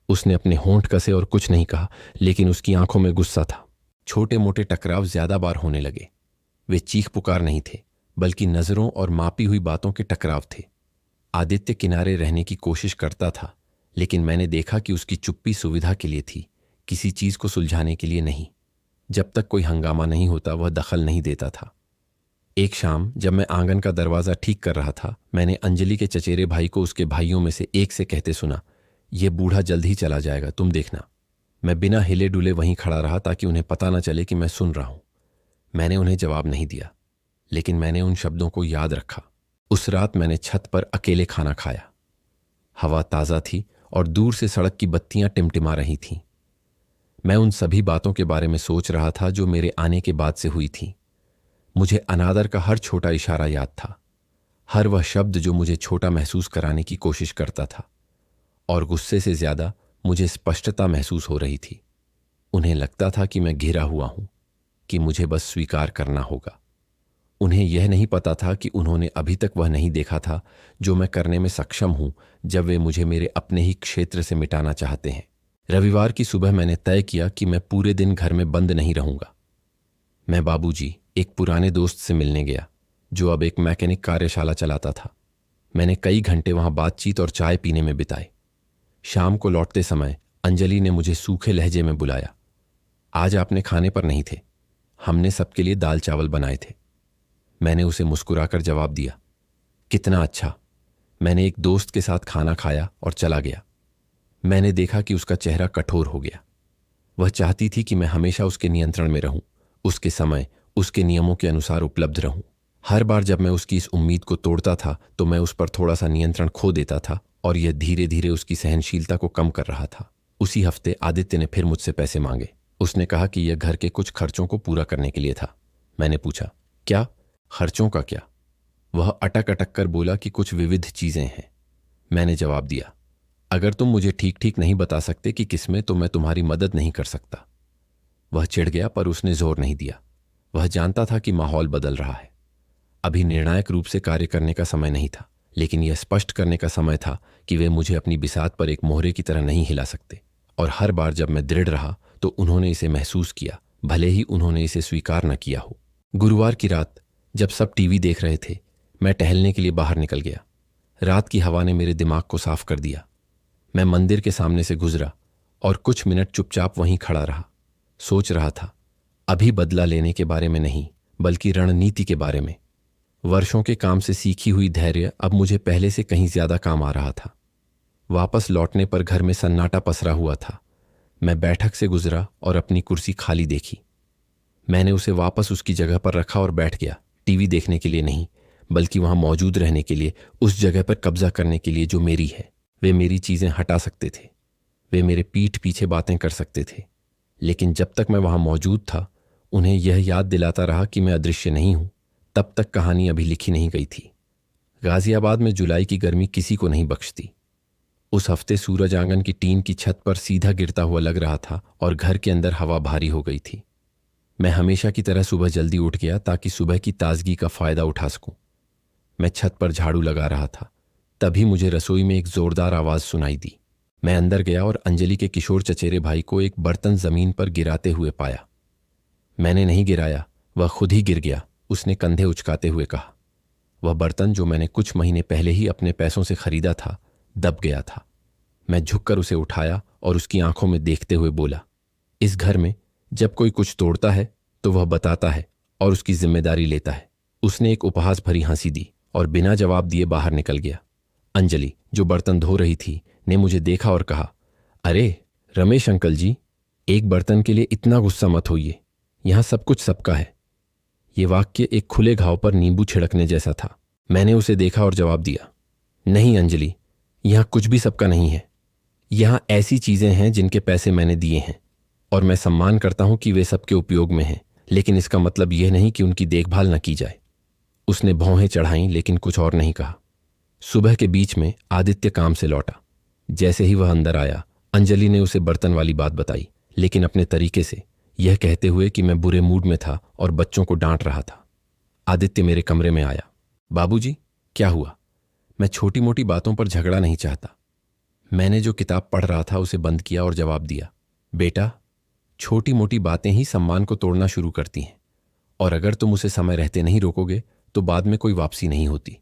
[SPEAKER 1] उसने अपने होंठ कसे और कुछ नहीं कहा, लेकिन उसकी आंखों में गुस्सा था। छोटे मोटे टकराव ज्यादा बार होने लगे। वे चीख पुकार नहीं थे, बल्कि नजरों और मापी हुई बातों के टकराव थे। आदित्य किनारे रहने की कोशिश करता था, लेकिन मैंने देखा कि उसकी चुप्पी सुविधा के लिए थी, किसी चीज को सुलझाने के लिए नहीं। जब तक कोई हंगामा नहीं होता वह दखल नहीं देता था। एक शाम जब मैं आंगन का दरवाजा ठीक कर रहा था, मैंने अंजलि के चचेरे भाई को उसके भाइयों में से एक से कहते सुना, यह बूढ़ा जल्द ही चला जाएगा, तुम देखना। मैं बिना हिले डुले वहीं खड़ा रहा ताकि उन्हें पता न चले कि मैं सुन रहा हूं। मैंने उन्हें जवाब नहीं दिया, लेकिन मैंने उन शब्दों को याद रखा। उस रात मैंने छत पर अकेले खाना खाया। हवा ताज़ा थी और दूर से सड़क की बत्तियां टिमटिमा रही थीं। मैं उन सभी बातों के बारे में सोच रहा था जो मेरे आने के बाद से हुई थीं। मुझे अनादर का हर छोटा इशारा याद था, हर वह शब्द जो मुझे छोटा महसूस कराने की कोशिश करता था। और गुस्से से ज्यादा मुझे स्पष्टता महसूस हो रही थी। उन्हें लगता था कि मैं घिरा हुआ हूं, कि मुझे बस स्वीकार करना होगा। उन्हें यह नहीं पता था कि उन्होंने अभी तक वह नहीं देखा था जो मैं करने में सक्षम हूं जब वे मुझे मेरे अपने ही क्षेत्र से मिटाना चाहते हैं। रविवार की सुबह मैंने तय किया कि मैं पूरे दिन घर में बंद नहीं रहूंगा। मैं बाबूजी, एक पुराने दोस्त से मिलने गया जो अब एक मैकेनिक कार्यशाला चलाता था। मैंने कई घंटे वहां बातचीत और चाय पीने में बिताए। शाम को लौटते समय अंजलि ने मुझे सूखे लहजे में बुलाया। आज आपने खाने पर नहीं थे, हमने सबके लिए दाल चावल बनाए थे। मैंने उसे मुस्कुराकर जवाब दिया, कितना अच्छा। मैंने एक दोस्त के साथ खाना खाया और चला गया। मैंने देखा कि उसका चेहरा कठोर हो गया। वह चाहती थी कि मैं हमेशा उसके नियंत्रण में रहूं, उसके समय, उसके नियमों के अनुसार उपलब्ध रहूं। हर बार जब मैं उसकी इस उम्मीद को तोड़ता था तो मैं उस पर थोड़ा सा नियंत्रण खो देता था, और यह धीरे धीरे उसकी सहनशीलता को कम कर रहा था। उसी हफ्ते आदित्य ने फिर मुझसे पैसे मांगे। उसने कहा कि यह घर के कुछ खर्चों को पूरा करने के लिए था। मैंने पूछा, क्या? खर्चों का क्या? वह अटक अटक कर बोला कि कुछ विविध चीजें हैं। मैंने जवाब दिया, अगर तुम मुझे ठीक ठीक नहीं बता सकते कि किसमें, तो मैं तुम्हारी मदद नहीं कर सकता। वह चिढ़ गया, पर उसने जोर नहीं दिया। वह जानता था कि माहौल बदल रहा है। अभी निर्णायक रूप से कार्य करने का समय नहीं था, लेकिन यह स्पष्ट करने का समय था कि वे मुझे अपनी बिसात पर एक मोहरे की तरह नहीं हिला सकते। और हर बार जब मैं दृढ़ रहा तो उन्होंने इसे महसूस किया, भले ही उन्होंने इसे स्वीकार न किया हो। गुरुवार की रात जब सब टीवी देख रहे थे, मैं टहलने के लिए बाहर निकल गया। रात की हवा ने मेरे दिमाग को साफ कर दिया। मैं मंदिर के सामने से गुजरा और कुछ मिनट चुपचाप वहीं खड़ा रहा। सोच रहा था, अभी बदला लेने के बारे में नहीं, बल्कि रणनीति के बारे में। वर्षों के काम से सीखी हुई धैर्य अब मुझे पहले से कहीं ज्यादा काम आ रहा था। वापस लौटने पर घर में सन्नाटा पसरा हुआ था। मैं बैठक से गुजरा और अपनी कुर्सी खाली देखी। मैंने उसे वापस उसकी जगह पर रखा और बैठ गया, टीवी देखने के लिए नहीं, बल्कि वहां मौजूद रहने के लिए, उस जगह पर कब्जा करने के लिए जो मेरी है। वे मेरी चीजें हटा सकते थे, वे मेरे पीठ पीछे बातें कर सकते थे, लेकिन जब तक मैं वहां मौजूद था, उन्हें यह याद दिलाता रहा कि मैं अदृश्य नहीं हूं, तब तक कहानी अभी लिखी नहीं गई थी। गाजियाबाद में जुलाई की गर्मी किसी को नहीं बख्शती। उस हफ्ते सूरज आंगन की टीन की छत पर सीधा गिरता हुआ लग रहा था और घर के अंदर हवा भारी हो गई थी। मैं हमेशा की तरह सुबह जल्दी उठ गया ताकि सुबह की ताजगी का फायदा उठा सकूं। मैं छत पर झाड़ू लगा रहा था, तभी मुझे रसोई में एक जोरदार आवाज सुनाई दी। मैं अंदर गया और अंजलि के किशोर चचेरे भाई को एक बर्तन जमीन पर गिराते हुए पाया। मैंने नहीं गिराया, वह खुद ही गिर गया, उसने कंधे उचकाते हुए कहा। वह बर्तन जो मैंने कुछ महीने पहले ही अपने पैसों से खरीदा था, दब गया था। मैं झुककर उसे उठाया और उसकी आंखों में देखते हुए बोला, इस घर में जब कोई कुछ तोड़ता है तो वह बताता है और उसकी जिम्मेदारी लेता है। उसने एक उपहास भरी हंसी दी और बिना जवाब दिए बाहर निकल गया। अंजलि, जो बर्तन धो रही थी, ने मुझे देखा और कहा, अरे रमेश अंकल जी, एक बर्तन के लिए इतना गुस्सा मत होइए, यहां सब कुछ सबका है। ये वाक्य एक खुले घाव पर नींबू छिड़कने जैसा था। मैंने उसे देखा और जवाब दिया, नहीं अंजलि, यहां कुछ भी सबका नहीं है। यहां ऐसी चीजें हैं जिनके पैसे मैंने दिए हैं और मैं सम्मान करता हूं कि वे सबके उपयोग में हैं, लेकिन इसका मतलब यह नहीं कि उनकी देखभाल न की जाए। उसने भौहें चढ़ाईं, लेकिन कुछ और नहीं कहा। सुबह के बीच में आदित्य काम से लौटा। जैसे ही वह अंदर आया, अंजलि ने उसे बर्तन वाली बात बताई, लेकिन अपने तरीके से, यह कहते हुए कि मैं बुरे मूड में था और बच्चों को डांट रहा था। आदित्य मेरे कमरे में आया। बाबूजी, क्या हुआ? मैं छोटी मोटी बातों पर झगड़ा नहीं चाहता। मैंने जो किताब पढ़ रहा था उसे बंद किया और जवाब दिया, बेटा, छोटी मोटी बातें ही सम्मान को तोड़ना शुरू करती हैं, और अगर तुम उसे समय रहते नहीं रोकोगे तो बाद में कोई वापसी नहीं होती।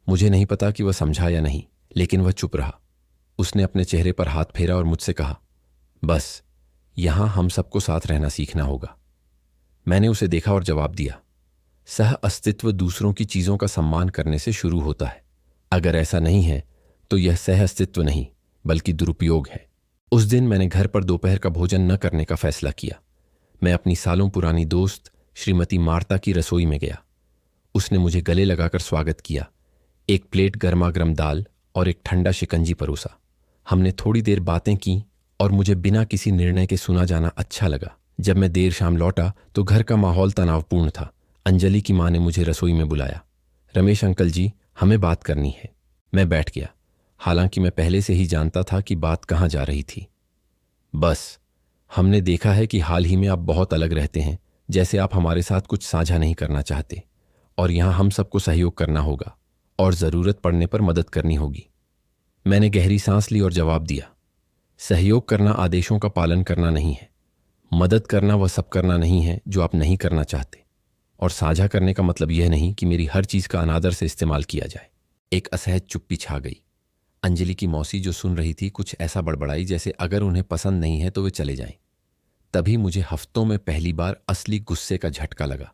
[SPEAKER 1] मुझे नहीं पता कि वह समझा या नहीं, लेकिन वह चुप रहा। उसने अपने चेहरे पर हाथ फेरा और मुझसे कहा, बस यहां हम सबको साथ रहना सीखना होगा। मैंने उसे देखा और जवाब दिया, सह अस्तित्व दूसरों की चीजों का सम्मान करने से शुरू होता है। अगर ऐसा नहीं है तो यह सह अस्तित्व नहीं बल्कि दुरुपयोग है। उस दिन मैंने घर पर दोपहर का भोजन न करने का फैसला किया। मैं अपनी सालों पुरानी दोस्त श्रीमती मार्ता की रसोई में गया। उसने मुझे गले लगाकर स्वागत किया, एक प्लेट गर्मागर्म दाल और एक ठंडा शिकंजी परोसा। हमने थोड़ी देर बातें की और मुझे बिना किसी निर्णय के सुना जाना अच्छा लगा। जब मैं देर शाम लौटा तो घर का माहौल तनावपूर्ण था। अंजलि की मां ने मुझे रसोई में बुलाया। रमेश अंकल जी, हमें बात करनी है। मैं बैठ गया, हालांकि मैं पहले से ही जानता था कि बात कहाँ जा रही थी। बस, हमने देखा है कि हाल ही में आप बहुत अलग रहते हैं, जैसे आप हमारे साथ कुछ साझा नहीं करना चाहते, और यहां हम सबको सहयोग करना होगा और जरूरत पड़ने पर मदद करनी होगी। मैंने गहरी सांस ली और जवाब दिया, सहयोग करना आदेशों का पालन करना नहीं है। मदद करना वह सब करना नहीं है जो आप नहीं करना चाहते, और साझा करने का मतलब यह नहीं कि मेरी हर चीज का अनादर से इस्तेमाल किया जाए। एक असहज चुप्पी छा गई। अंजलि की मौसी जो सुन रही थी कुछ ऐसा बड़बड़ाई जैसे अगर उन्हें पसंद नहीं है तो वे चले जाएं। तभी मुझे हफ्तों में पहली बार असली गुस्से का झटका लगा।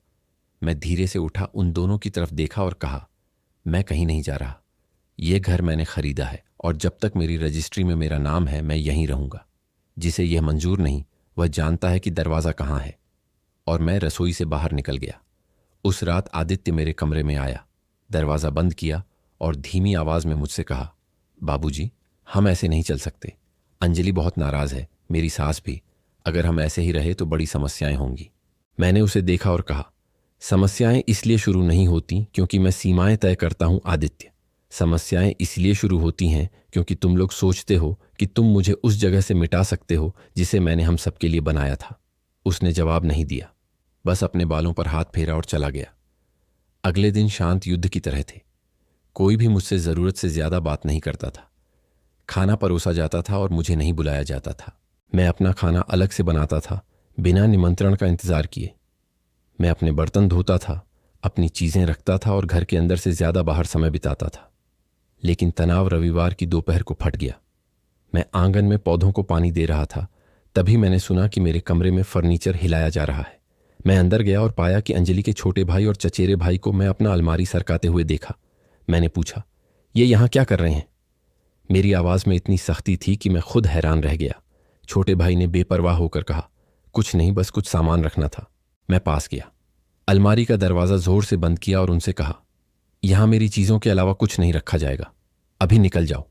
[SPEAKER 1] मैं धीरे से उठा, उन दोनों की तरफ देखा और कहा, मैं कहीं नहीं जा रहा। यह घर मैंने खरीदा है और जब तक मेरी रजिस्ट्री में मेरा नाम है मैं यहीं रहूंगा। जिसे यह मंजूर नहीं वह जानता है कि दरवाज़ा कहाँ है। और मैं रसोई से बाहर निकल गया। उस रात आदित्य मेरे कमरे में आया, दरवाज़ा बंद किया और धीमी आवाज़ में मुझसे कहा, बाबूजी, हम ऐसे नहीं चल सकते। अंजलि बहुत नाराज़ है, मेरी सास भी। अगर हम ऐसे ही रहे तो बड़ी समस्याएं होंगी। मैंने उसे देखा और कहा, समस्याएं इसलिए शुरू नहीं होती क्योंकि मैं सीमाएं तय करता हूं आदित्य। समस्याएं इसलिए शुरू होती हैं क्योंकि तुम लोग सोचते हो कि तुम मुझे उस जगह से मिटा सकते हो जिसे मैंने हम सबके लिए बनाया था। उसने जवाब नहीं दिया, बस अपने बालों पर हाथ फेरा और चला गया। अगले दिन शांत युद्ध की तरह थे। कोई भी मुझसे ज़रूरत से ज़्यादा बात नहीं करता था। खाना परोसा जाता था और मुझे नहीं बुलाया जाता था। मैं अपना खाना अलग से बनाता था, बिना निमंत्रण का इंतज़ार किए। मैं अपने बर्तन धोता था, अपनी चीज़ें रखता था और घर के अंदर से ज़्यादा बाहर समय बिताता था। लेकिन तनाव रविवार की दोपहर को फट गया। मैं आंगन में पौधों को पानी दे रहा था, तभी मैंने सुना कि मेरे कमरे में फर्नीचर हिलाया जा रहा है। मैं अंदर गया और पाया कि अंजलि के छोटे भाई और चचेरे भाई को मैं अपना अलमारी सरकाते हुए देखा। मैंने पूछा, ये यहाँ क्या कर रहे हैं? मेरी आवाज़ में इतनी सख्ती थी कि मैं खुद हैरान रह गया। छोटे भाई ने बेपरवाह होकर कहा, कुछ नहीं, बस कुछ सामान रखना था। मैं पास गया, अलमारी का दरवाज़ा जोर से बंद किया और उनसे कहा, यहाँ मेरी चीज़ों के अलावा कुछ नहीं रखा जाएगा, अभी निकल जाओ।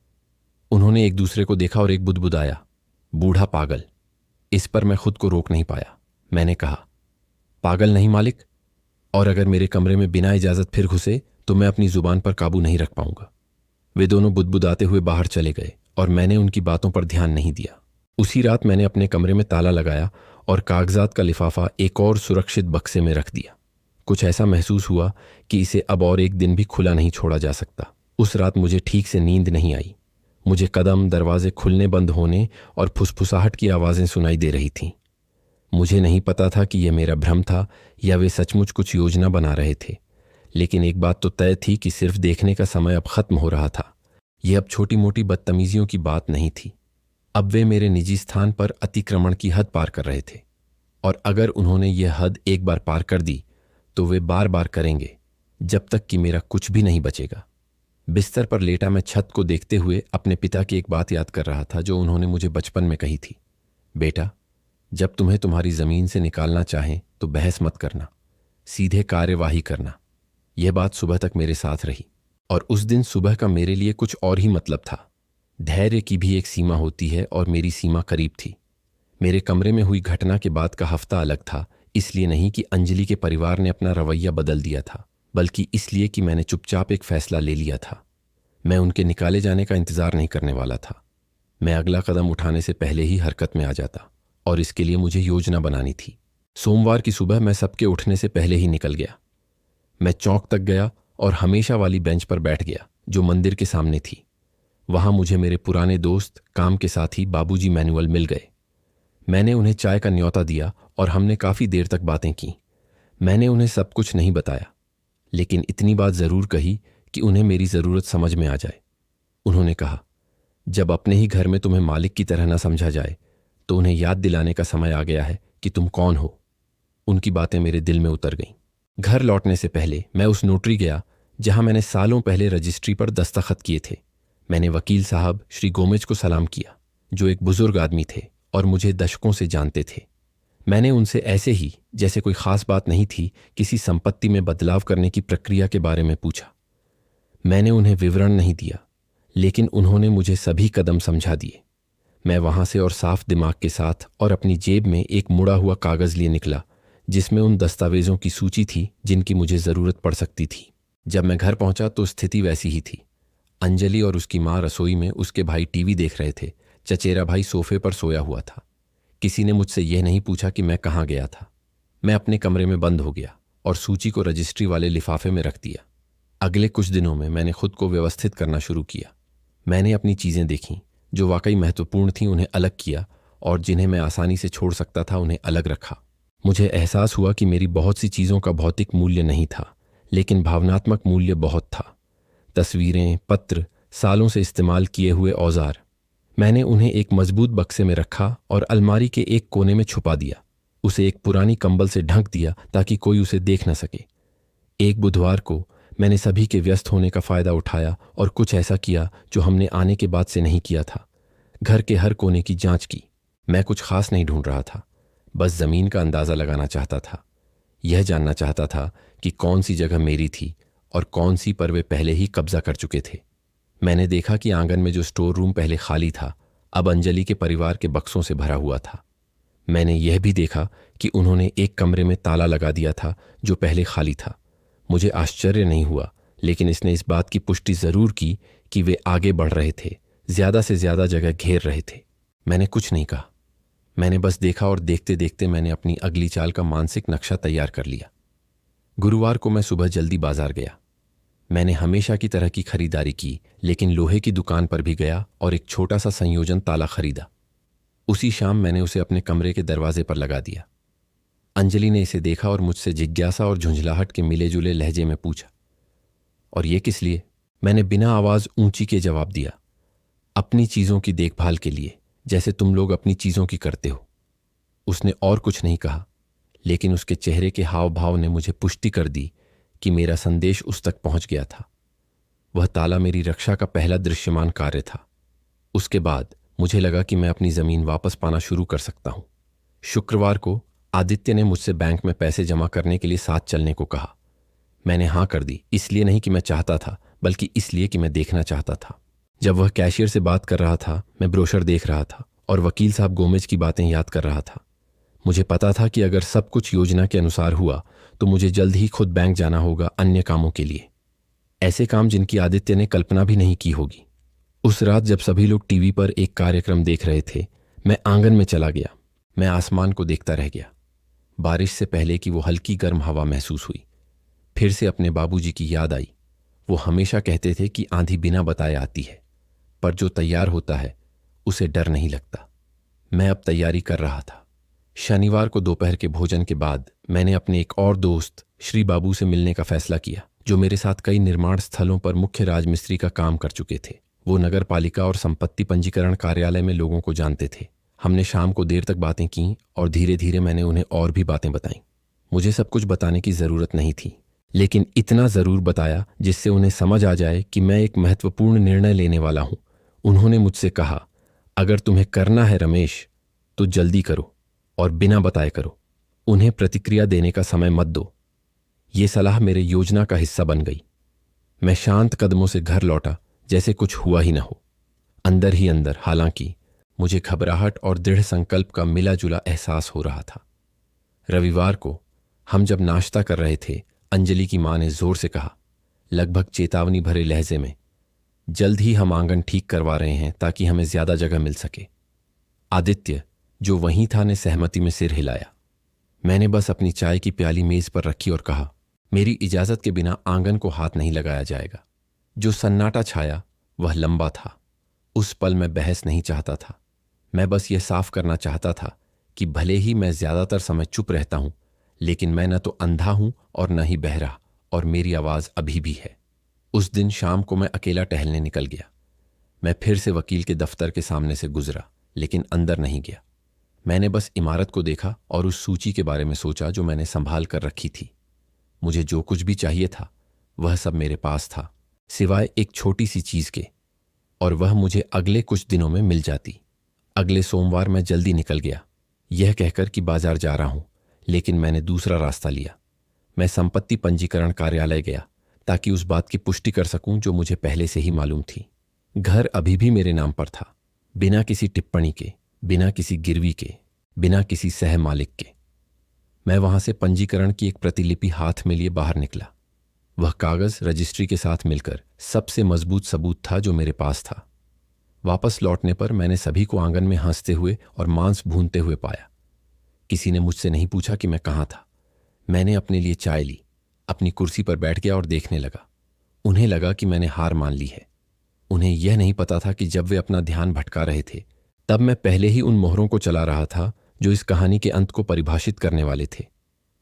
[SPEAKER 1] उन्होंने एक दूसरे को देखा और एक बुदबुदाया, बूढ़ा पागल। इस पर मैं खुद को रोक नहीं पाया। मैंने कहा, पागल नहीं मालिक, और अगर मेरे कमरे में बिना इजाज़त फिर घुसे तो मैं अपनी जुबान पर काबू नहीं रख पाऊंगा। वे दोनों बुदबुदाते हुए बाहर चले गए और मैंने उनकी बातों पर ध्यान नहीं दिया। उसी रात मैंने अपने कमरे में ताला लगाया और कागजात का लिफाफा एक और सुरक्षित बक्से में रख दिया। कुछ ऐसा महसूस हुआ कि इसे अब और एक दिन भी खुला नहीं छोड़ा जा सकता। उस रात मुझे ठीक से नींद नहीं आई। मुझे कदम, दरवाजे खुलने बंद होने और फुसफुसाहट की आवाज़ें सुनाई दे रही थीं। मुझे नहीं पता था कि यह मेरा भ्रम था या वे सचमुच कुछ योजना बना रहे थे, लेकिन एक बात तो तय थी कि सिर्फ देखने का समय अब खत्म हो रहा था। यह अब छोटी मोटी बदतमीजियों की बात नहीं थी। अब वे मेरे निजी स्थान पर अतिक्रमण की हद पार कर रहे थे, और अगर उन्होंने यह हद एक बार पार कर दी तो वे बार बार करेंगे जब तक कि मेरा कुछ भी नहीं बचेगा। बिस्तर पर लेटा मैं छत को देखते हुए अपने पिता की एक बात याद कर रहा था जो उन्होंने मुझे बचपन में कही थी, बेटा, जब तुम्हें तुम्हारी जमीन से निकालना चाहें तो बहस मत करना, सीधे कार्यवाही करना। यह बात सुबह तक मेरे साथ रही, और उस दिन सुबह का मेरे लिए कुछ और ही मतलब था। धैर्य की भी एक सीमा होती है और मेरी सीमा करीब थी। मेरे कमरे में हुई घटना के बाद का हफ्ता अलग था, इसलिए नहीं कि अंजलि के परिवार ने अपना रवैया बदल दिया था, बल्कि इसलिए कि मैंने चुपचाप एक फैसला ले लिया था। मैं उनके निकाले जाने का इंतजार नहीं करने वाला था। मैं अगला कदम उठाने से पहले ही हरकत में आ जाता, और इसके लिए मुझे योजना बनानी थी। सोमवार की सुबह मैं सबके उठने से पहले ही निकल गया। मैं चौक तक गया और हमेशा वाली बेंच पर बैठ गया जो मंदिर के सामने थी। वहां मुझे मेरे पुराने दोस्त, काम के साथी बाबूजी मैनुअल मिल गए। मैंने उन्हें चाय का न्योता दिया और हमने काफ़ी देर तक बातें की। मैंने उन्हें सब कुछ नहीं बताया, लेकिन इतनी बात ज़रूर कही कि उन्हें मेरी ज़रूरत समझ में आ जाए। उन्होंने कहा, जब अपने ही घर में तुम्हें मालिक की तरह न समझा जाए तो उन्हें याद दिलाने का समय आ गया है कि तुम कौन हो। उनकी बातें मेरे दिल में उतर गईं। घर लौटने से पहले मैं उस नोटरी गया जहां मैंने सालों पहले रजिस्ट्री पर दस्तखत किए थे। मैंने वकील साहब श्री गोमेज को सलाम किया, जो एक बुजुर्ग आदमी थे और मुझे दशकों से जानते थे। मैंने उनसे ऐसे ही, जैसे कोई खास बात नहीं थी, किसी संपत्ति में बदलाव करने की प्रक्रिया के बारे में पूछा। मैंने उन्हें विवरण नहीं दिया, लेकिन उन्होंने मुझे सभी कदम समझा दिए। मैं वहां से और साफ दिमाग के साथ और अपनी जेब में एक मुड़ा हुआ कागज लिए निकला, जिसमें उन दस्तावेजों की सूची थी जिनकी मुझे जरूरत पड़ सकती थी। जब मैं घर पहुंचा तो स्थिति वैसी ही थी। अंजलि और उसकी मां रसोई में, उसके भाई टीवी देख रहे थे, चचेरा भाई सोफे पर सोया हुआ था। किसी ने मुझसे यह नहीं पूछा कि मैं कहाँ गया था। मैं अपने कमरे में बंद हो गया और सूची को रजिस्ट्री वाले लिफाफे में रख दिया। अगले कुछ दिनों में मैंने खुद को व्यवस्थित करना शुरू किया। मैंने अपनी चीज़ें देखीं, जो वाकई महत्वपूर्ण थीं उन्हें अलग किया, और जिन्हें मैं आसानी से छोड़ सकता था उन्हें अलग रखा। मुझे एहसास हुआ कि मेरी बहुत सी चीज़ों का भौतिक मूल्य नहीं था, लेकिन भावनात्मक मूल्य बहुत था। तस्वीरें, पत्र, सालों से इस्तेमाल किए हुए औजार। मैंने उन्हें एक मजबूत बक्से में रखा और अलमारी के एक कोने में छुपा दिया। उसे एक पुरानी कंबल से ढक दिया ताकि कोई उसे देख न सके। एक बुधवार को मैंने सभी के व्यस्त होने का फायदा उठाया और कुछ ऐसा किया जो हमने आने के बाद से नहीं किया था। घर के हर कोने की जांच की। मैं कुछ खास नहीं ढूंढ रहा था, बस जमीन का अंदाजा लगाना चाहता था। यह जानना चाहता था कि कौन सी जगह मेरी थी और कौन सी पर वे पहले ही कब्जा कर चुके थे। मैंने देखा कि आंगन में जो स्टोर रूम पहले खाली था, अब अंजलि के परिवार के बक्सों से भरा हुआ था। मैंने यह भी देखा कि उन्होंने एक कमरे में ताला लगा दिया था जो पहले खाली था। मुझे आश्चर्य नहीं हुआ, लेकिन इसने इस बात की पुष्टि जरूर की कि वे आगे बढ़ रहे थे, ज्यादा से ज्यादा जगह घेर रहे थे। मैंने कुछ नहीं कहा, मैंने बस देखा, और देखते देखते मैंने अपनी अगली चाल का मानसिक नक्शा तैयार कर लिया। गुरुवार को मैं सुबह जल्दी बाजार गया। मैंने हमेशा की तरह की खरीदारी की, लेकिन लोहे की दुकान पर भी गया और एक छोटा सा संयोजन ताला खरीदा। उसी शाम मैंने उसे अपने कमरे के दरवाजे पर लगा दिया। अंजलि ने इसे देखा और मुझसे जिज्ञासा और झुंझलाहट के मिले जुले लहजे में पूछा, और ये किस लिए? मैंने बिना आवाज ऊंची के जवाब दिया, अपनी चीजों की देखभाल के लिए, जैसे तुम लोग अपनी चीजों की करते हो। उसने और कुछ नहीं कहा, लेकिन उसके चेहरे के हाव भाव ने मुझे पुष्टि कर दी कि मेरा संदेश उस तक पहुंच गया था। वह ताला मेरी रक्षा का पहला दृश्यमान कार्य था। उसके बाद मुझे लगा कि मैं अपनी जमीन वापस पाना शुरू कर सकता हूं। शुक्रवार को आदित्य ने मुझसे बैंक में पैसे जमा करने के लिए साथ चलने को कहा। मैंने हां कर दी, इसलिए नहीं कि मैं चाहता था, बल्कि इसलिए कि मैं देखना चाहता था। जब वह कैशियर से बात कर रहा था, मैं ब्रोशर देख रहा था और वकील साहब गोमेज की बातें याद कर रहा था। मुझे पता था कि अगर सब कुछ योजना के अनुसार हुआ तो मुझे जल्द ही खुद बैंक जाना होगा अन्य कामों के लिए, ऐसे काम जिनकी आदित्य ने कल्पना भी नहीं की होगी। उस रात जब सभी लोग टीवी पर एक कार्यक्रम देख रहे थे, मैं आंगन में चला गया। मैं आसमान को देखता रह गया। बारिश से पहले की वो हल्की गर्म हवा महसूस हुई। फिर से अपने बाबूजी की याद आई। वो हमेशा कहते थे कि आंधी बिना बताए आती है, पर जो तैयार होता है उसे डर नहीं लगता। मैं अब तैयारी कर रहा था। शनिवार को दोपहर के भोजन के बाद मैंने अपने एक और दोस्त श्री बाबू से मिलने का फैसला किया, जो मेरे साथ कई निर्माण स्थलों पर मुख्य राजमिस्त्री का काम कर चुके थे। वो नगर पालिका और संपत्ति पंजीकरण कार्यालय में लोगों को जानते थे। हमने शाम को देर तक बातें की और धीरे धीरे मैंने उन्हें और भी बातें बताईं। मुझे सब कुछ बताने की जरूरत नहीं थी, लेकिन इतना जरूर बताया जिससे उन्हें समझ आ जाए कि मैं एक महत्वपूर्ण निर्णय लेने वाला हूं। उन्होंने मुझसे कहा, अगर तुम्हें करना है रमेश, तो जल्दी करो और बिना बताए करो। उन्हें प्रतिक्रिया देने का समय मत दो। ये सलाह मेरे योजना का हिस्सा बन गई। मैं शांत कदमों से घर लौटा, जैसे कुछ हुआ ही न हो। अंदर ही अंदर हालांकि मुझे घबराहट और दृढ़ संकल्प का मिला जुला एहसास हो रहा था। रविवार को हम जब नाश्ता कर रहे थे, अंजलि की मां ने जोर से कहा, लगभग चेतावनी भरे लहजे में, जल्द ही हम आंगन ठीक करवा रहे हैं ताकि हमें ज्यादा जगह मिल सके। आदित्य, जो वहीं था, ने सहमति में सिर हिलाया। मैंने बस अपनी चाय की प्याली मेज पर रखी और कहा, मेरी इजाजत के बिना आंगन को हाथ नहीं लगाया जाएगा। जो सन्नाटा छाया वह लंबा था। उस पल मैं बहस नहीं चाहता था। मैं बस यह साफ करना चाहता था कि भले ही मैं ज्यादातर समय चुप रहता हूं, लेकिन मैं न तो अंधा हूं और न ही बहरा, और मेरी आवाज अभी भी है। उस दिन शाम को मैं अकेला टहलने निकल गया। मैं फिर से वकील के दफ्तर के सामने से गुजरा, लेकिन अंदर नहीं गया। मैंने बस इमारत को देखा और उस सूची के बारे में सोचा जो मैंने संभाल कर रखी थी। मुझे जो कुछ भी चाहिए था वह सब मेरे पास था, सिवाय एक छोटी सी चीज के, और वह मुझे अगले कुछ दिनों में मिल जाती। अगले सोमवार मैं जल्दी निकल गया, यह कहकर कि बाजार जा रहा हूं, लेकिन मैंने दूसरा रास्ता लिया। मैं संपत्ति पंजीकरण कार्यालय गया ताकि उस बात की पुष्टि कर सकूं जो मुझे पहले से ही मालूम थी। घर अभी भी मेरे नाम पर था, बिना किसी टिप्पणी के, बिना किसी गिरवी के, बिना किसी सह मालिक के। मैं वहां से पंजीकरण की एक प्रतिलिपि हाथ में लिए बाहर निकला। वह कागज रजिस्ट्री के साथ मिलकर सबसे मजबूत सबूत था जो मेरे पास था। वापस लौटने पर मैंने सभी को आंगन में हंसते हुए और मांस भूनते हुए पाया। किसी ने मुझसे नहीं पूछा कि मैं कहाँ था। मैंने अपने लिए चाय ली, अपनी कुर्सी पर बैठ गया और देखने लगा। उन्हें लगा कि मैंने हार मान ली है। उन्हें यह नहीं पता था कि जब वे अपना ध्यान भटका रहे थे तब मैं पहले ही उन मोहरों को चला रहा था जो इस कहानी के अंत को परिभाषित करने वाले थे।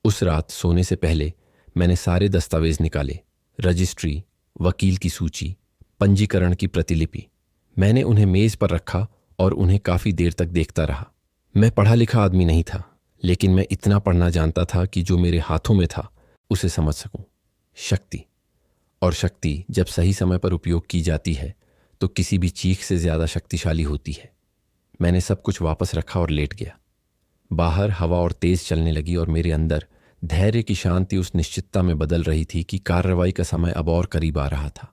[SPEAKER 1] उस रात सोने से पहले मैंने सारे दस्तावेज निकाले, रजिस्ट्री, वकील की सूची, पंजीकरण की प्रतिलिपि। मैंने उन्हें मेज पर रखा और उन्हें काफी देर तक देखता रहा। मैं पढ़ा लिखा आदमी नहीं था, लेकिन मैं इतना पढ़ना जानता था कि जो मेरे हाथों में था उसे समझ सकूं। शक्ति, और शक्ति जब सही समय पर उपयोग की जाती है तो किसी भी चीख से ज्यादा शक्तिशाली होती है। मैंने सब कुछ वापस रखा और लेट गया। बाहर हवा और तेज चलने लगी और मेरे अंदर धैर्य की शांति उस निश्चितता में बदल रही थी कि कार्रवाई का समय अब और करीब आ रहा था।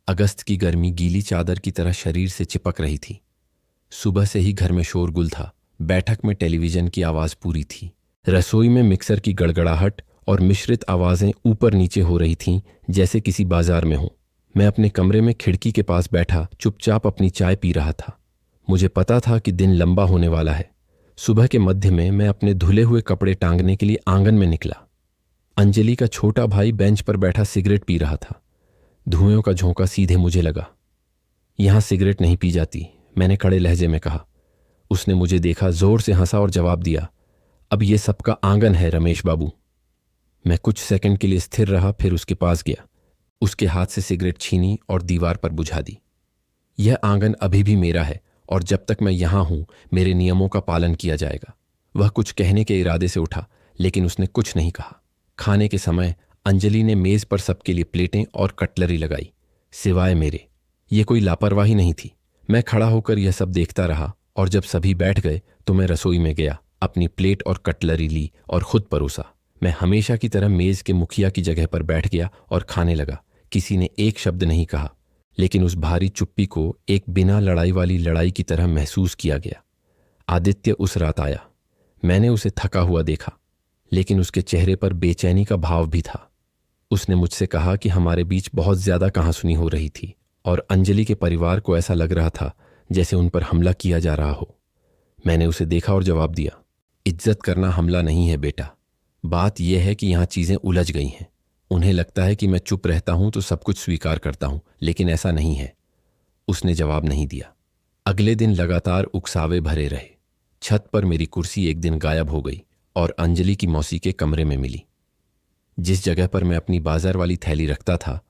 [SPEAKER 1] अगस्त की गर्मी गीली चादर की तरह शरीर से चिपक रही थी। सुबह से ही घर में शोरगुल था। बैठक में टेलीविजन की आवाज पूरी थी। रसोई में मिक्सर की गड़गड़ाहट और मिश्रित आवाजें ऊपर नीचे हो रही थीं, जैसे किसी बाजार में हो। मैं अपने कमरे में खिड़की के पास बैठा चुपचाप अपनी चाय पी रहा था। मुझे पता था कि दिन लंबा होने वाला है। सुबह के मध्य में मैं अपने धुले हुए कपड़े टांगने के लिए आंगन में निकला। अंजलि का छोटा भाई बेंच पर बैठा सिगरेट पी रहा था। धुएं का झोंका सीधे मुझे लगा। यहां सिगरेट नहीं पी जाती, मैंने कड़े लहजे में कहा। उसने मुझे देखा, जोर से हंसा और जवाब दिया, अब ये सबका आंगन है रमेश बाबू। मैं कुछ सेकंड के लिए स्थिर रहा, फिर उसके पास गया, उसके हाथ से सिगरेट छीनी और दीवार पर बुझा दी। यह आंगन अभी भी मेरा है और जब तक मैं यहां हूं मेरे नियमों का पालन किया जाएगा। वह कुछ कहने के इरादे से उठा, लेकिन उसने कुछ नहीं कहा। खाने के समय अंजलि ने मेज पर सबके लिए प्लेटें और कटलरी लगाई, सिवाय मेरे। ये कोई लापरवाही नहीं थी। मैं खड़ा होकर यह सब देखता रहा और जब सभी बैठ गए तो मैं रसोई में गया, अपनी प्लेट और कटलरी ली और खुद परोसा। मैं हमेशा की तरह मेज के मुखिया की जगह पर बैठ गया और खाने लगा। किसी ने एक शब्द नहीं कहा, लेकिन उस भारी चुप्पी को एक बिना लड़ाई वाली लड़ाई की तरह महसूस किया गया। आदित्य उस रात आया। मैंने उसे थका हुआ देखा, लेकिन उसके चेहरे पर बेचैनी का भाव भी था। उसने मुझसे कहा कि हमारे बीच बहुत ज्यादा कहासुनी हो रही थी और अंजलि के परिवार को ऐसा लग रहा था जैसे उन पर हमला किया जा रहा हो। मैंने उसे देखा और जवाब दिया, इज्जत करना हमला नहीं है बेटा। बात यह है कि यहां चीजें उलझ गई हैं। उन्हें लगता है कि मैं चुप रहता हूं तो सब कुछ स्वीकार करता हूं, लेकिन ऐसा नहीं है। उसने जवाब नहीं दिया। अगले दिन लगातार उकसावे भरे रहे। छत पर मेरी कुर्सी एक दिन गायब हो गई और अंजलि की मौसी के कमरे में मिली। जिस जगह पर मैं अपनी बाजार वाली थैली रखता था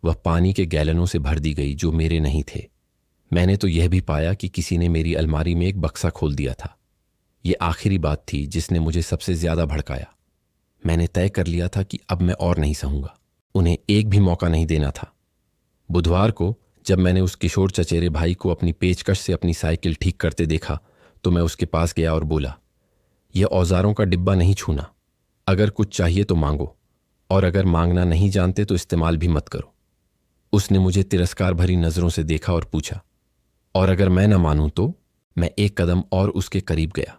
[SPEAKER 1] वह पानी के गैलनों से भर दी गई जो मेरे नहीं थे। मैंने तो यह भी पाया कि किसी ने मेरी अलमारी में एक बक्सा खोल दिया था। यह आखिरी बात थी जिसने मुझे सबसे ज्यादा भड़काया। मैंने तय कर लिया था कि अब मैं और नहीं सहूंगा। उन्हें एक भी मौका नहीं देना था। बुधवार को जब मैंने उस किशोर चचेरे भाई को अपनी पेचकश से अपनी साइकिल ठीक करते देखा तो मैं उसके पास गया और बोला, यह औजारों का डिब्बा नहीं छूना। अगर कुछ चाहिए तो मांगो, और अगर मांगना नहीं जानते तो इस्तेमाल भी मत करो। उसने मुझे तिरस्कार भरी नजरों से देखा और पूछा, और अगर मैं न मानूं तो? मैं एक कदम और उसके करीब गया,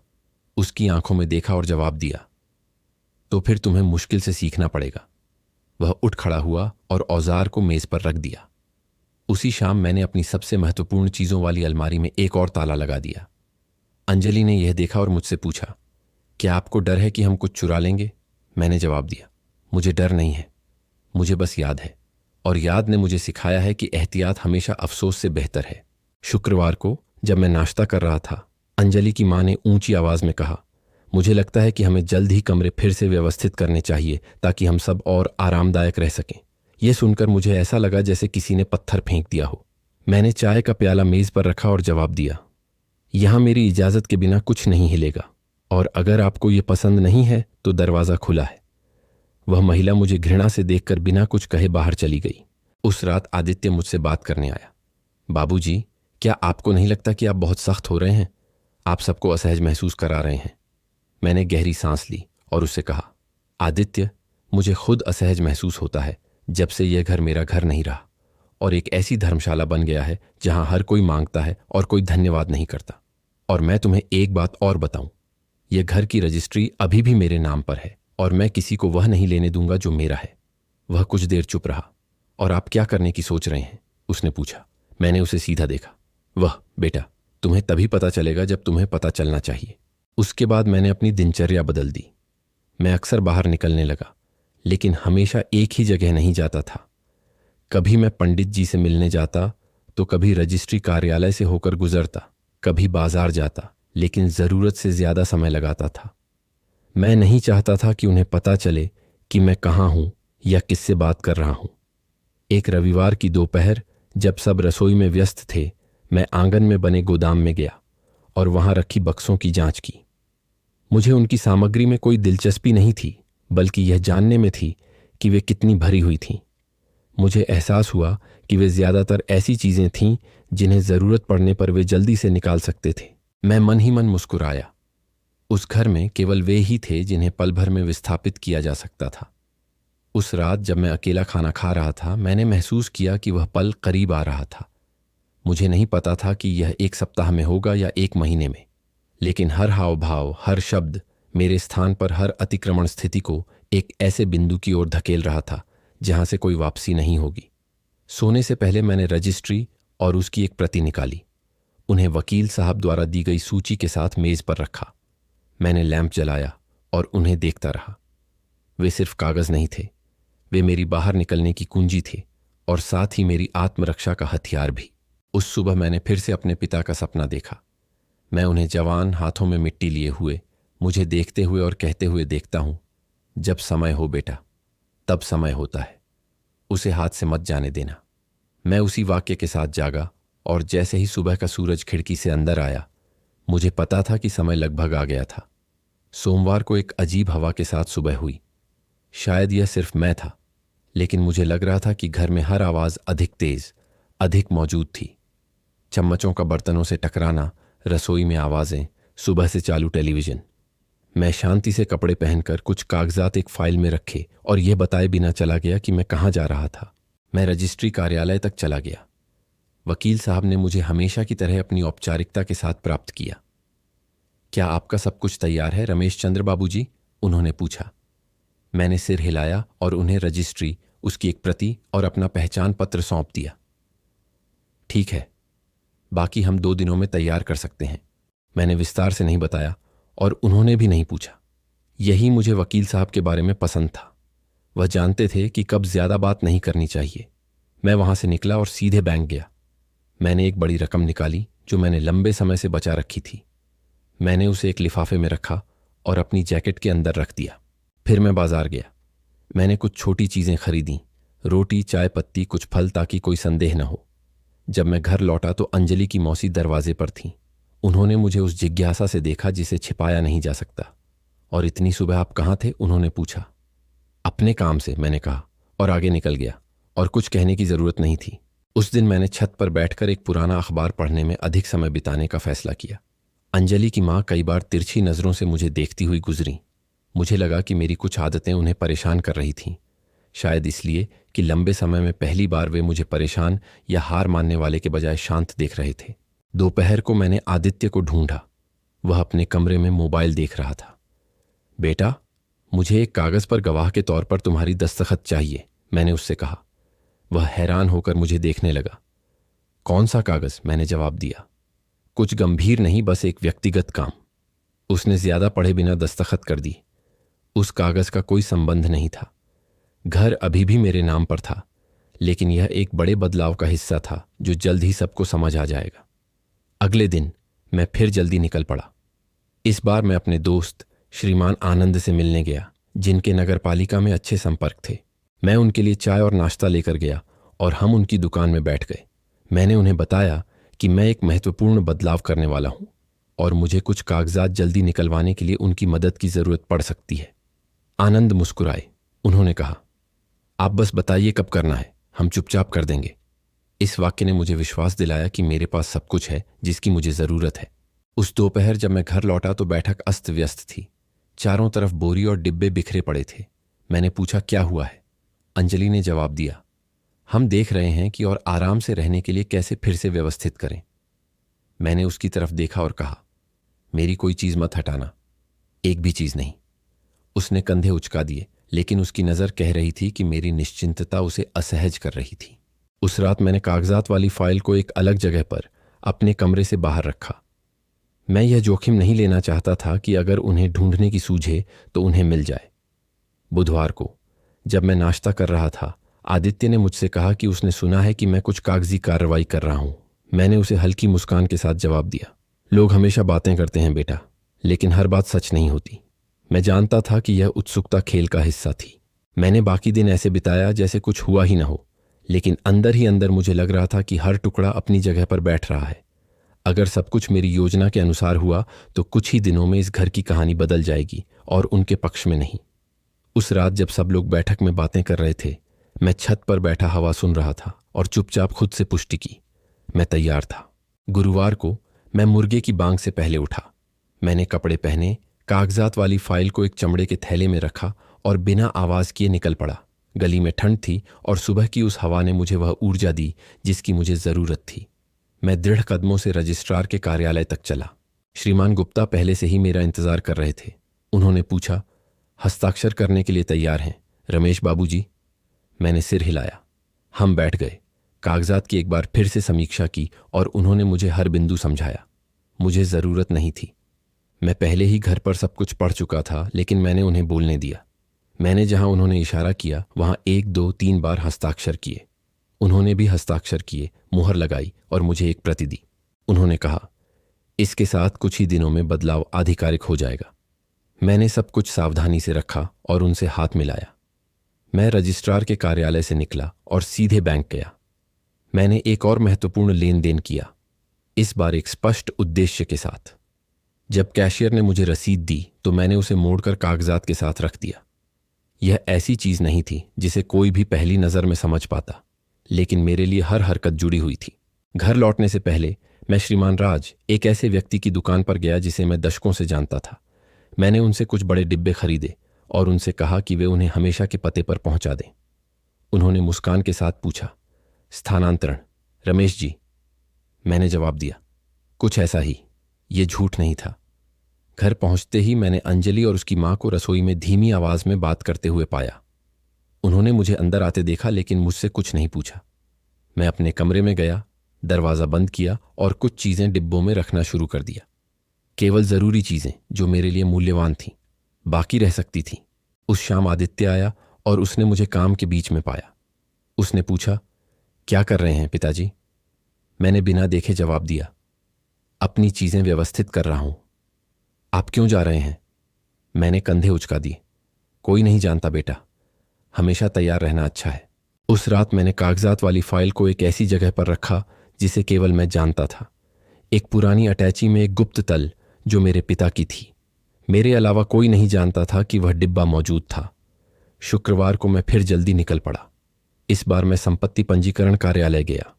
[SPEAKER 1] उसकी आंखों में देखा और जवाब दिया, तो फिर तुम्हें मुश्किल से सीखना पड़ेगा। वह उठ खड़ा हुआ और औजार को मेज पर रख दिया। उसी शाम मैंने अपनी सबसे महत्वपूर्ण चीजों वाली अलमारी में एक और ताला लगा दिया। अंजलि ने यह देखा और मुझसे पूछा, क्या आपको डर है कि हम कुछ चुरा लेंगे? मैंने जवाब दिया, मुझे डर नहीं है, मुझे बस याद है। और याद ने मुझे सिखाया है कि एहतियात हमेशा अफसोस से बेहतर है। शुक्रवार को जब मैं नाश्ता कर रहा था, अंजलि की मां ने ऊंची आवाज में कहा, मुझे लगता है कि हमें जल्द ही कमरे फिर से व्यवस्थित करने चाहिए ताकि हम सब और आरामदायक रह सकें। यह सुनकर मुझे ऐसा लगा जैसे किसी ने पत्थर फेंक दिया हो। मैंने चाय का प्याला मेज पर रखा और जवाब दिया, यहां मेरी इजाजत के बिना कुछ नहीं हिलेगा, और अगर आपको ये पसंद नहीं है तो दरवाजा खुला है। वह महिला मुझे घृणा से देखकर बिना कुछ कहे बाहर चली गई। उस रात आदित्य मुझसे बात करने आया। बाबूजी, क्या आपको नहीं लगता कि आप बहुत सख्त हो रहे हैं? आप सबको असहज महसूस करा रहे हैं। मैंने गहरी सांस ली और उससे कहा, आदित्य, मुझे खुद असहज महसूस होता है जब से यह घर मेरा घर नहीं रहा और एक ऐसी धर्मशाला बन गया है जहां हर कोई मांगता है और कोई धन्यवाद नहीं करता। और मैं तुम्हें एक बात और बताऊं, यह घर की रजिस्ट्री अभी भी मेरे नाम पर है और मैं किसी को वह नहीं लेने दूंगा जो मेरा है। वह कुछ देर चुप रहा। और आप क्या करने की सोच रहे हैं? उसने पूछा। मैंने उसे सीधा देखा। वह, बेटा, तुम्हें तभी पता चलेगा जब तुम्हें पता चलना चाहिए। उसके बाद मैंने अपनी दिनचर्या बदल दी। मैं अक्सर बाहर निकलने लगा, लेकिन हमेशा एक ही जगह नहीं जाता था। कभी मैं पंडित जी से मिलने जाता तो कभी रजिस्ट्री कार्यालय से होकर गुजरता, कभी बाजार जाता, लेकिन जरूरत से ज्यादा समय लगाता था। मैं नहीं चाहता था कि उन्हें पता चले कि मैं कहाँ हूं या किससे बात कर रहा हूं। एक रविवार की दोपहर जब सब रसोई में व्यस्त थे, मैं आंगन में बने गोदाम में गया और वहां रखी बक्सों की जांच की। मुझे उनकी सामग्री में कोई दिलचस्पी नहीं थी, बल्कि यह जानने में थी कि वे कितनी भरी हुई थीं। मुझे एहसास हुआ कि वे ज्यादातर ऐसी चीजें थीं जिन्हें जरूरत पड़ने पर वे जल्दी से निकाल सकते थे। मैं मन ही मन मुस्कुराया। उस घर में केवल वे ही थे जिन्हें पल भर में विस्थापित किया जा सकता था। उस रात जब मैं अकेला खाना खा रहा था, मैंने महसूस किया कि वह पल करीब आ रहा था। मुझे नहीं पता था कि यह एक सप्ताह में होगा या एक महीने में, लेकिन हर हाव भाव, हर शब्द मेरे स्थान पर हर अतिक्रमण स्थिति को एक ऐसे बिंदु की ओर धकेल रहा था जहां से कोई वापसी नहीं होगी। सोने से पहले मैंने रजिस्ट्री और उसकी एक प्रति निकाली, उन्हें वकील साहब द्वारा दी गई सूची के साथ मेज पर रखा। मैंने लैंप जलाया और उन्हें देखता रहा। वे सिर्फ कागज नहीं थे, वे मेरी बाहर निकलने की कुंजी थे और साथ ही मेरी आत्मरक्षा का हथियार भी। उस सुबह मैंने फिर से अपने पिता का सपना देखा। मैं उन्हें जवान, हाथों में मिट्टी लिए हुए, मुझे देखते हुए और कहते हुए देखता हूं, जब समय हो बेटा, तब समय होता है, उसे हाथ से मत जाने देना। मैं उसी वाक्य के साथ जागा और जैसे ही सुबह का सूरज खिड़की से अंदर आया, मुझे पता था कि समय लगभग आ गया था। सोमवार को एक अजीब हवा के साथ सुबह हुई। शायद यह सिर्फ मैं था, लेकिन मुझे लग रहा था कि घर में हर आवाज अधिक तेज, अधिक मौजूद थी। चम्मचों का बर्तनों से टकराना, रसोई में आवाजें, सुबह से चालू टेलीविजन। मैं शांति से कपड़े पहनकर कुछ कागजात एक फाइल में रखे और यह बताए बिना चला गया कि मैं कहाँ जा रहा था। मैं रजिस्ट्री कार्यालय तक चला गया। वकील साहब ने मुझे हमेशा की तरह अपनी औपचारिकता के साथ प्राप्त किया। क्या आपका सब कुछ तैयार है रमेश चंद्र बाबूजी? उन्होंने पूछा। मैंने सिर हिलाया और उन्हें रजिस्ट्री, उसकी एक प्रति और अपना पहचान पत्र सौंप दिया। ठीक है, बाकी हम 2 दिनों में तैयार कर सकते हैं। मैंने विस्तार से नहीं बताया और उन्होंने भी नहीं पूछा। यही मुझे वकील साहब के बारे में पसंद था। वह जानते थे कि कब ज्यादा बात नहीं करनी चाहिए। मैं वहां से निकला और सीधे बैंक गया। मैंने एक बड़ी रकम निकाली जो मैंने लंबे समय से बचा रखी थी। मैंने उसे एक लिफाफे में रखा और अपनी जैकेट के अंदर रख दिया। फिर मैं बाजार गया। मैंने कुछ छोटी चीजें खरीदी, रोटी, चाय पत्ती, कुछ फल, ताकि कोई संदेह न हो। जब मैं घर लौटा तो अंजलि की मौसी दरवाजे पर थीं। उन्होंने मुझे उस जिज्ञासा से देखा जिसे छिपाया नहीं जा सकता। और इतनी सुबह आप कहाँ थे? उन्होंने पूछा। अपने काम से, मैंने कहा और आगे निकल गया। और कुछ कहने की जरूरत नहीं थी। उस दिन मैंने छत पर बैठकर एक पुराना अखबार पढ़ने में अधिक समय बिताने का फैसला किया। अंजलि की मां कई बार तिरछी नजरों से मुझे देखती हुई गुजरी। मुझे लगा कि मेरी कुछ आदतें उन्हें परेशान कर रही थीं। शायद इसलिए कि लंबे समय में पहली बार वे मुझे परेशान या हार मानने वाले के बजाय शांत देख रहे थे। दोपहर को मैंने आदित्य को ढूंढा। वह अपने कमरे में मोबाइल देख रहा था। बेटा, मुझे एक कागज पर गवाह के तौर पर तुम्हारी दस्तखत चाहिए, मैंने उससे कहा। वह हैरान होकर मुझे देखने लगा। कौन सा कागज? मैंने जवाब दिया। कुछ गंभीर नहीं, बस एक व्यक्तिगत काम। उसने ज्यादा पढ़े बिना दस्तखत कर दी। उस कागज का कोई संबंध नहीं था। घर अभी भी मेरे नाम पर था, लेकिन यह एक बड़े बदलाव का हिस्सा था जो जल्द ही सबको समझ आ जाएगा। अगले दिन मैं फिर जल्दी निकल पड़ा। इस बार मैं अपने दोस्त श्रीमान आनंद से मिलने गया, जिनके नगरपालिका में अच्छे संपर्क थे। मैं उनके लिए चाय और नाश्ता लेकर गया और हम उनकी दुकान में बैठ गए। मैंने उन्हें बताया कि मैं एक महत्वपूर्ण बदलाव करने वाला हूं और मुझे कुछ कागजात जल्दी निकलवाने के लिए उनकी मदद की जरूरत पड़ सकती है। आनंद मुस्कुराए। उन्होंने कहा, आप बस बताइए कब करना है, हम चुपचाप कर देंगे। इस वाक्य ने मुझे विश्वास दिलाया कि मेरे पास सब कुछ है जिसकी मुझे जरूरत है। उस दोपहर जब मैं घर लौटा तो बैठक अस्त व्यस्त थी। चारों तरफ बोरी और डिब्बे बिखरे पड़े थे। मैंने पूछा, क्या हुआ है? अंजलि ने जवाब दिया, हम देख रहे हैं कि और आराम से रहने के लिए कैसे फिर से व्यवस्थित करें। मैंने उसकी तरफ देखा और कहा, मेरी कोई चीज मत हटाना, एक भी चीज नहीं। उसने कंधे उचका दिए, लेकिन उसकी नजर कह रही थी कि मेरी निश्चिंतता उसे असहज कर रही थी। उस रात मैंने कागजात वाली फाइल को एक अलग जगह पर अपने कमरे से बाहर रखा। मैं यह जोखिम नहीं लेना चाहता था कि अगर उन्हें ढूंढने की सूझे तो उन्हें मिल जाए। बुधवार को जब मैं नाश्ता कर रहा था, आदित्य ने मुझसे कहा कि उसने सुना है कि मैं कुछ कागजी कार्रवाई कर रहा हूं। मैंने उसे हल्की मुस्कान के साथ जवाब दिया, लोग हमेशा बातें करते हैं बेटा, लेकिन हर बात सच नहीं होती। मैं जानता था कि यह उत्सुकता खेल का हिस्सा थी। मैंने बाकी दिन ऐसे बिताया जैसे कुछ हुआ ही न हो, लेकिन अंदर ही अंदर मुझे लग रहा था कि हर टुकड़ा अपनी जगह पर बैठ रहा है। अगर सब कुछ मेरी योजना के अनुसार हुआ तो कुछ ही दिनों में इस घर की कहानी बदल जाएगी और उनके पक्ष में नहीं। उस रात जब सब लोग बैठक में बातें कर रहे थे, मैं छत पर बैठा हवा सुन रहा था और चुपचाप खुद से पुष्टि की, मैं तैयार था। गुरुवार को मैं मुर्गे की बांग से पहले उठा। मैंने कपड़े पहने, कागजात वाली फाइल को एक चमड़े के थैले में रखा और बिना आवाज किए निकल पड़ा। गली में ठंड थी और सुबह की उस हवा ने मुझे वह ऊर्जा दी जिसकी मुझे जरूरत थी। मैं दृढ़ कदमों से रजिस्ट्रार के कार्यालय तक चला। श्रीमान गुप्ता पहले से ही मेरा इंतजार कर रहे थे। उन्होंने पूछा, हस्ताक्षर करने के लिए तैयार हैं रमेश बाबूजी? मैंने सिर हिलाया। हम बैठ गए। कागजात की एक बार फिर से समीक्षा की और उन्होंने मुझे हर बिंदु समझाया। मुझे जरूरत नहीं थी। मैं पहले ही घर पर सब कुछ पढ़ चुका था, लेकिन मैंने उन्हें बोलने दिया। मैंने जहां उन्होंने इशारा किया वहां 1 2 3 बार हस्ताक्षर किए। उन्होंने भी हस्ताक्षर किए, मुहर लगाई और मुझे एक प्रति दी। उन्होंने कहा, इसके साथ कुछ ही दिनों में बदलाव आधिकारिक हो जाएगा। मैंने सब कुछ सावधानी से रखा और उनसे हाथ मिलाया। मैं रजिस्ट्रार के कार्यालय से निकला और सीधे बैंक गया। मैंने एक और महत्वपूर्ण लेन देन किया, इस बार एक स्पष्ट उद्देश्य के साथ। जब कैशियर ने मुझे रसीद दी तो मैंने उसे मोड़कर कागजात के साथ रख दिया। यह ऐसी चीज नहीं थी जिसे कोई भी पहली नजर में समझ पाता, लेकिन मेरे लिए हर हरकत जुड़ी हुई थी। घर लौटने से पहले मैं श्रीमान राज, एक ऐसे व्यक्ति की दुकान पर गया जिसे मैं दशकों से जानता था। मैंने उनसे कुछ बड़े डिब्बे खरीदे और उनसे कहा कि वे उन्हें हमेशा के पते पर पहुंचा दें। उन्होंने मुस्कान के साथ पूछा, स्थानांतरण रमेश जी? मैंने जवाब दिया, कुछ ऐसा ही। ये झूठ नहीं था। घर पहुंचते ही मैंने अंजलि और उसकी मां को रसोई में धीमी आवाज में बात करते हुए पाया। उन्होंने मुझे अंदर आते देखा, लेकिन मुझसे कुछ नहीं पूछा। मैं अपने कमरे में गया, दरवाजा बंद किया और कुछ चीजें डिब्बों में रखना शुरू कर दिया। केवल जरूरी चीजें जो मेरे लिए मूल्यवान थीं, बाकी रह सकती थीं। उस शाम आदित्य आया और उसने मुझे काम के बीच में पाया। उसने पूछा, क्या कर रहे हैं पिताजी? मैंने बिना देखे जवाब दिया, अपनी चीजें व्यवस्थित कर रहा हूं। आप क्यों जा रहे हैं? मैंने कंधे उचका दिए, कोई नहीं जानता बेटा, हमेशा तैयार रहना अच्छा है। उस रात मैंने कागजात वाली फाइल को एक ऐसी जगह पर रखा जिसे केवल मैं जानता था। एक पुरानी अटैची में एक गुप्त तल जो मेरे पिता की थी। मेरे अलावा कोई नहीं जानता था कि वह डिब्बा मौजूद था। शुक्रवार को मैं फिर जल्दी निकल पड़ा। इस बार मैं संपत्ति पंजीकरण कार्यालय गया।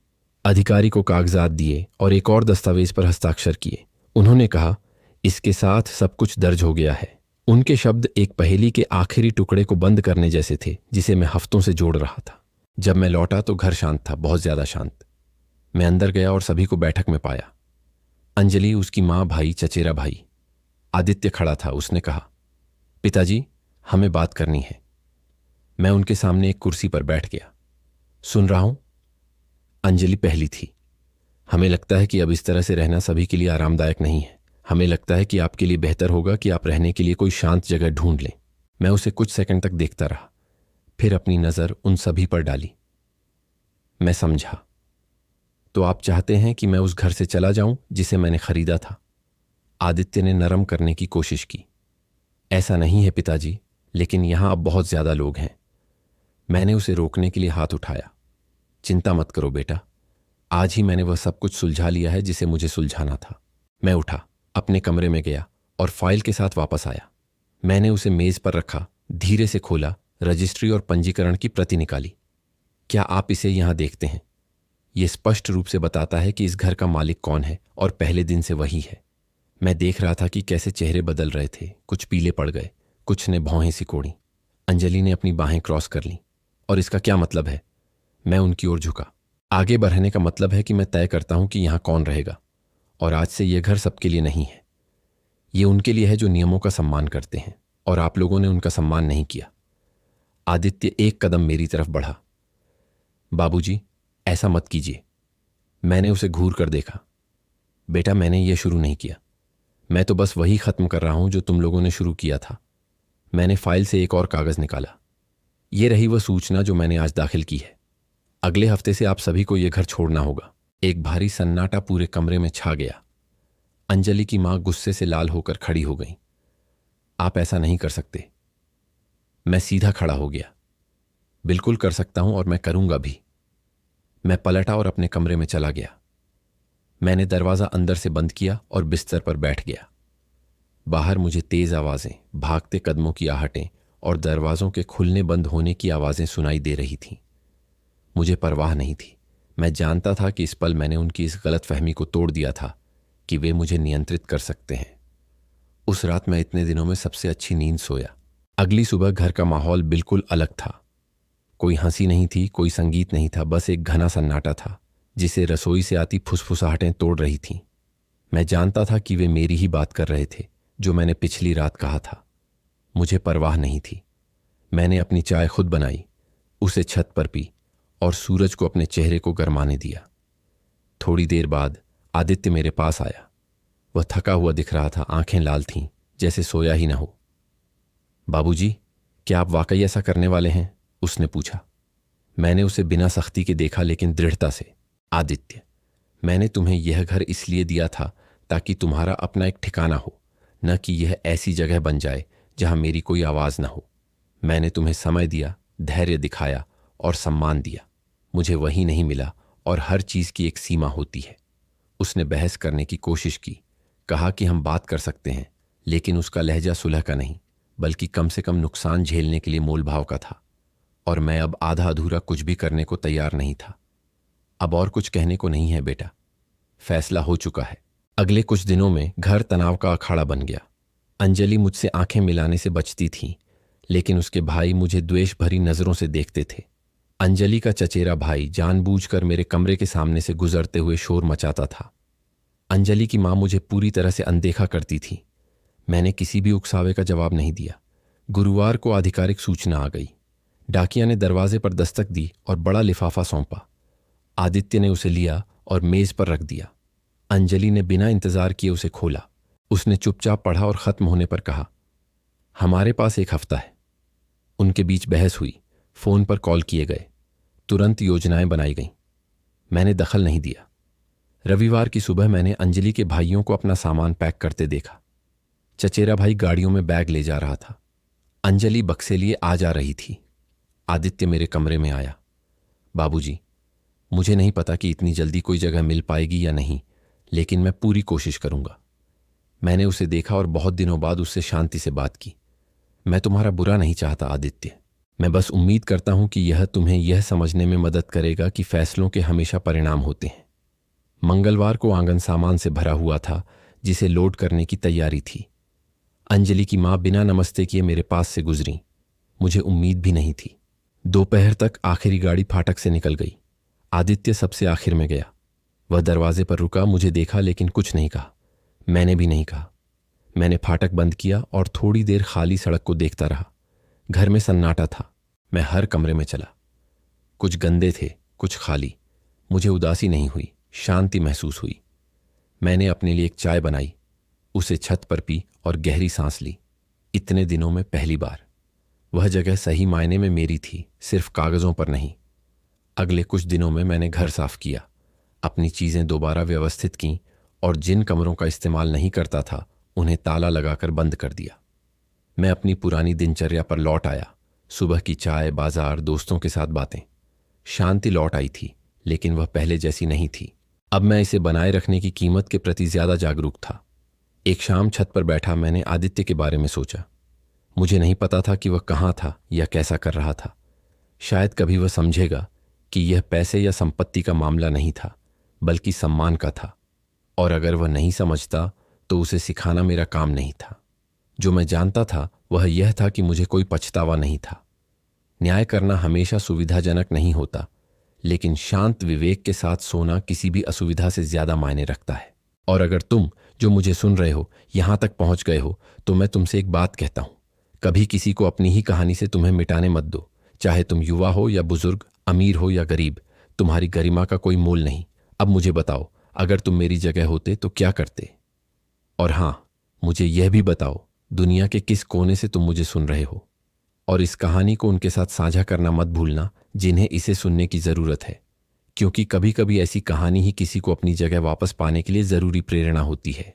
[SPEAKER 1] अधिकारी को कागजात दिए और एक और दस्तावेज पर हस्ताक्षर किए। उन्होंने कहा, इसके साथ सब कुछ दर्ज हो गया है। उनके शब्द एक पहेली के आखिरी टुकड़े को बंद करने जैसे थे जिसे मैं हफ्तों से जोड़ रहा था। जब मैं लौटा तो घर शांत था, बहुत ज्यादा शांत। मैं अंदर गया और सभी को बैठक में पाया। अंजलि, उसकी मां, भाई, चचेरा भाई। आदित्य खड़ा था। उसने कहा, पिताजी हमें बात करनी है। मैं उनके सामने एक कुर्सी पर बैठ गया। सुन रहा हूं। अंजलि पहली थी। हमें लगता है कि अब इस तरह से रहना सभी के लिए आरामदायक नहीं है। हमें लगता है कि आपके लिए बेहतर होगा कि आप रहने के लिए कोई शांत जगह ढूंढ लें। मैं उसे कुछ सेकंड तक देखता रहा, फिर अपनी नजर उन सभी पर डाली। मैं समझा। तो आप चाहते हैं कि मैं उस घर से चला जाऊं जिसे मैंने खरीदा था? आदित्य ने नरम करने की कोशिश की। ऐसा नहीं है पिताजी, लेकिन यहां अब बहुत ज्यादा लोग हैं। मैंने उसे रोकने के लिए हाथ उठाया। चिंता मत करो बेटा, आज ही मैंने वह सब कुछ सुलझा लिया है जिसे मुझे सुलझाना था। मैं उठा, अपने कमरे में गया और फाइल के साथ वापस आया। मैंने उसे मेज पर रखा, धीरे से खोला, रजिस्ट्री और पंजीकरण की प्रति निकाली। क्या आप इसे यहां देखते हैं? यह स्पष्ट रूप से बताता है कि इस घर का मालिक कौन है, और पहले दिन से वही है। मैं देख रहा था कि कैसे चेहरे बदल रहे थे, कुछ पीले पड़ गए, कुछ ने भौहें सिकोड़ी। अंजलि ने अपनी बाहें क्रॉस कर लीं। और इसका क्या मतलब है? मैं उनकी ओर झुका। आगे बढ़ने का मतलब है कि मैं तय करता हूं कि यहां कौन रहेगा, और आज से यह घर सबके लिए नहीं है। ये उनके लिए है जो नियमों का सम्मान करते हैं, और आप लोगों ने उनका सम्मान नहीं किया। आदित्य एक कदम मेरी तरफ बढ़ा। बाबूजी, ऐसा मत कीजिए। मैंने उसे घूर कर देखा। बेटा, मैंने यह शुरू नहीं किया। मैं तो बस वही खत्म कर रहा हूं जो तुम लोगों ने शुरू किया था। मैंने फाइल से एक और कागज निकाला। यह रही वह सूचना जो मैंने आज दाखिल की है। अगले हफ्ते से आप सभी को यह घर छोड़ना होगा। एक भारी सन्नाटा पूरे कमरे में छा गया। अंजलि की मां गुस्से से लाल होकर खड़ी हो गई। आप ऐसा नहीं कर सकते। मैं सीधा खड़ा हो गया। बिल्कुल कर सकता हूं, और मैं करूंगा भी। मैं पलटा और अपने कमरे में चला गया। मैंने दरवाजा अंदर से बंद किया और बिस्तर पर बैठ गया। बाहर मुझे तेज आवाजें, भागते कदमों की आहटें और दरवाजों के खुलने बंद होने की आवाजें सुनाई दे रही थीं। मुझे परवाह नहीं थी। मैं जानता था कि इस पल मैंने उनकी इस गलतफहमी को तोड़ दिया था कि वे मुझे नियंत्रित कर सकते हैं। उस रात मैं इतने दिनों में सबसे अच्छी नींद सोया। अगली सुबह घर का माहौल बिल्कुल अलग था। कोई हंसी नहीं थी, कोई संगीत नहीं था, बस एक घना सन्नाटा था जिसे रसोई से आती फुसफुसाहटें तोड़ रही थीं। मैं जानता था कि वे मेरी ही बात कर रहे थे, जो मैंने पिछली रात कहा था। मुझे परवाह नहीं थी। मैंने अपनी चाय खुद बनाई, उसे छत पर पी और सूरज को अपने चेहरे को गरमाने दिया। थोड़ी देर बाद आदित्य मेरे पास आया। वह थका हुआ दिख रहा था, आंखें लाल थीं, जैसे सोया ही न हो। बाबूजी, क्या आप वाकई ऐसा करने वाले हैं? उसने पूछा। मैंने उसे बिना सख्ती के देखा, लेकिन दृढ़ता से। आदित्य, मैंने तुम्हें यह घर इसलिए दिया था ताकि तुम्हारा अपना एक ठिकाना हो, न कि यह ऐसी जगह बन जाए जहां मेरी कोई आवाज न हो। मैंने तुम्हें समय दिया, धैर्य दिखाया और सम्मान दिया। मुझे वही नहीं मिला, और हर चीज की एक सीमा होती है। उसने बहस करने की कोशिश की, कहा कि हम बात कर सकते हैं, लेकिन उसका लहजा सुलह का नहीं, बल्कि कम से कम नुकसान झेलने के लिए मोलभाव का था। और मैं अब आधा अधूरा कुछ भी करने को तैयार नहीं था। अब और कुछ कहने को नहीं है बेटा, फैसला हो चुका है। अगले कुछ दिनों में घर तनाव का अखाड़ा बन गया। अंजलि मुझसे आंखें मिलाने से बचती थी, लेकिन उसके भाई मुझे द्वेष भरी नजरों से देखते थे। अंजलि का चचेरा भाई जानबूझकर मेरे कमरे के सामने से गुजरते हुए शोर मचाता था। अंजलि की मां मुझे पूरी तरह से अनदेखा करती थी। मैंने किसी भी उकसावे का जवाब नहीं दिया। गुरुवार को आधिकारिक सूचना आ गई। डाकिया ने दरवाजे पर दस्तक दी और बड़ा लिफाफा सौंपा। आदित्य ने उसे लिया और मेज पर रख दिया। अंजलि ने बिना इंतजार किए उसे खोला। उसने चुपचाप पढ़ा और खत्म होने पर कहा, हमारे पास एक हफ्ता है। उनके बीच बहस हुई। फोन पर कॉल किए गए। तुरंत योजनाएं बनाई गईं। मैंने दखल नहीं दिया। रविवार की सुबह मैंने अंजलि के भाइयों को अपना सामान पैक करते देखा। चचेरा भाई गाड़ियों में बैग ले जा रहा था। अंजलि बक्से लिए आ जा रही थी। आदित्य मेरे कमरे में आया। बाबूजी, मुझे नहीं पता कि इतनी जल्दी कोई जगह मिल पाएगी या नहीं, लेकिन मैं पूरी कोशिश करूंगा। मैंने उसे देखा और बहुत दिनों बाद उससे शांति से बात की। मैं तुम्हारा बुरा नहीं चाहता आदित्य। मैं बस उम्मीद करता हूं कि यह तुम्हें यह समझने में मदद करेगा कि फैसलों के हमेशा परिणाम होते हैं। मंगलवार को आंगन सामान से भरा हुआ था, जिसे लोड करने की तैयारी थी। अंजलि की मां बिना नमस्ते किए मेरे पास से गुजरी। मुझे उम्मीद भी नहीं थी। दोपहर तक आखिरी गाड़ी फाटक से निकल गई। आदित्य सबसे आखिर में गया। वह दरवाजे पर रुका, मुझे देखा, लेकिन कुछ नहीं कहा। मैंने भी नहीं कहा। मैंने फाटक बंद किया और थोड़ी देर खाली सड़क को देखता रहा। घर में सन्नाटा था। मैं हर कमरे में चला। कुछ गंदे थे, कुछ खाली। मुझे उदासी नहीं हुई, शांति महसूस हुई। मैंने अपने लिए एक चाय बनाई, उसे छत पर पी और गहरी सांस ली। इतने दिनों में पहली बार। वह जगह सही मायने में मेरी थी, सिर्फ कागजों पर नहीं। अगले कुछ दिनों में मैंने घर साफ किया, अपनी चीजें दोबारा व्यवस्थित की और जिन कमरों का इस्तेमाल नहीं करता था उन्हें ताला लगाकर बंद कर दिया। मैं अपनी पुरानी दिनचर्या पर लौट आया। सुबह की चाय, बाजार, दोस्तों के साथ बातें। शांति लौट आई थी, लेकिन वह पहले जैसी नहीं थी। अब मैं इसे बनाए रखने की कीमत के प्रति ज्यादा जागरूक था। एक शाम छत पर बैठा मैंने आदित्य के बारे में सोचा। मुझे नहीं पता था कि वह कहाँ था या कैसा कर रहा था। शायद कभी वह समझेगा कि यह पैसे या संपत्ति का मामला नहीं था, बल्कि सम्मान का था। और अगर वह नहीं समझता तो उसे सिखाना मेरा काम नहीं था। जो मैं जानता था वह यह था कि मुझे कोई पछतावा नहीं था। न्याय करना हमेशा सुविधाजनक नहीं होता, लेकिन शांत विवेक के साथ सोना किसी भी असुविधा से ज्यादा मायने रखता है। और अगर तुम जो मुझे सुन रहे हो यहां तक पहुंच गए हो तो मैं तुमसे एक बात कहता हूं, कभी किसी को अपनी ही कहानी से तुम्हें मिटाने मत दो। चाहे तुम युवा हो या बुजुर्ग, अमीर हो या गरीब, तुम्हारी गरिमा का कोई मोल नहीं। अब मुझे बताओ, अगर तुम मेरी जगह होते तो क्या करते? और हां, मुझे यह भी बताओ, दुनिया के किस कोने से तुम मुझे सुन रहे हो। और इस कहानी को उनके साथ साझा करना मत भूलना जिन्हें इसे सुनने की जरूरत है, क्योंकि कभी कभी ऐसी कहानी ही किसी को अपनी जगह वापस पाने के लिए जरूरी प्रेरणा होती है।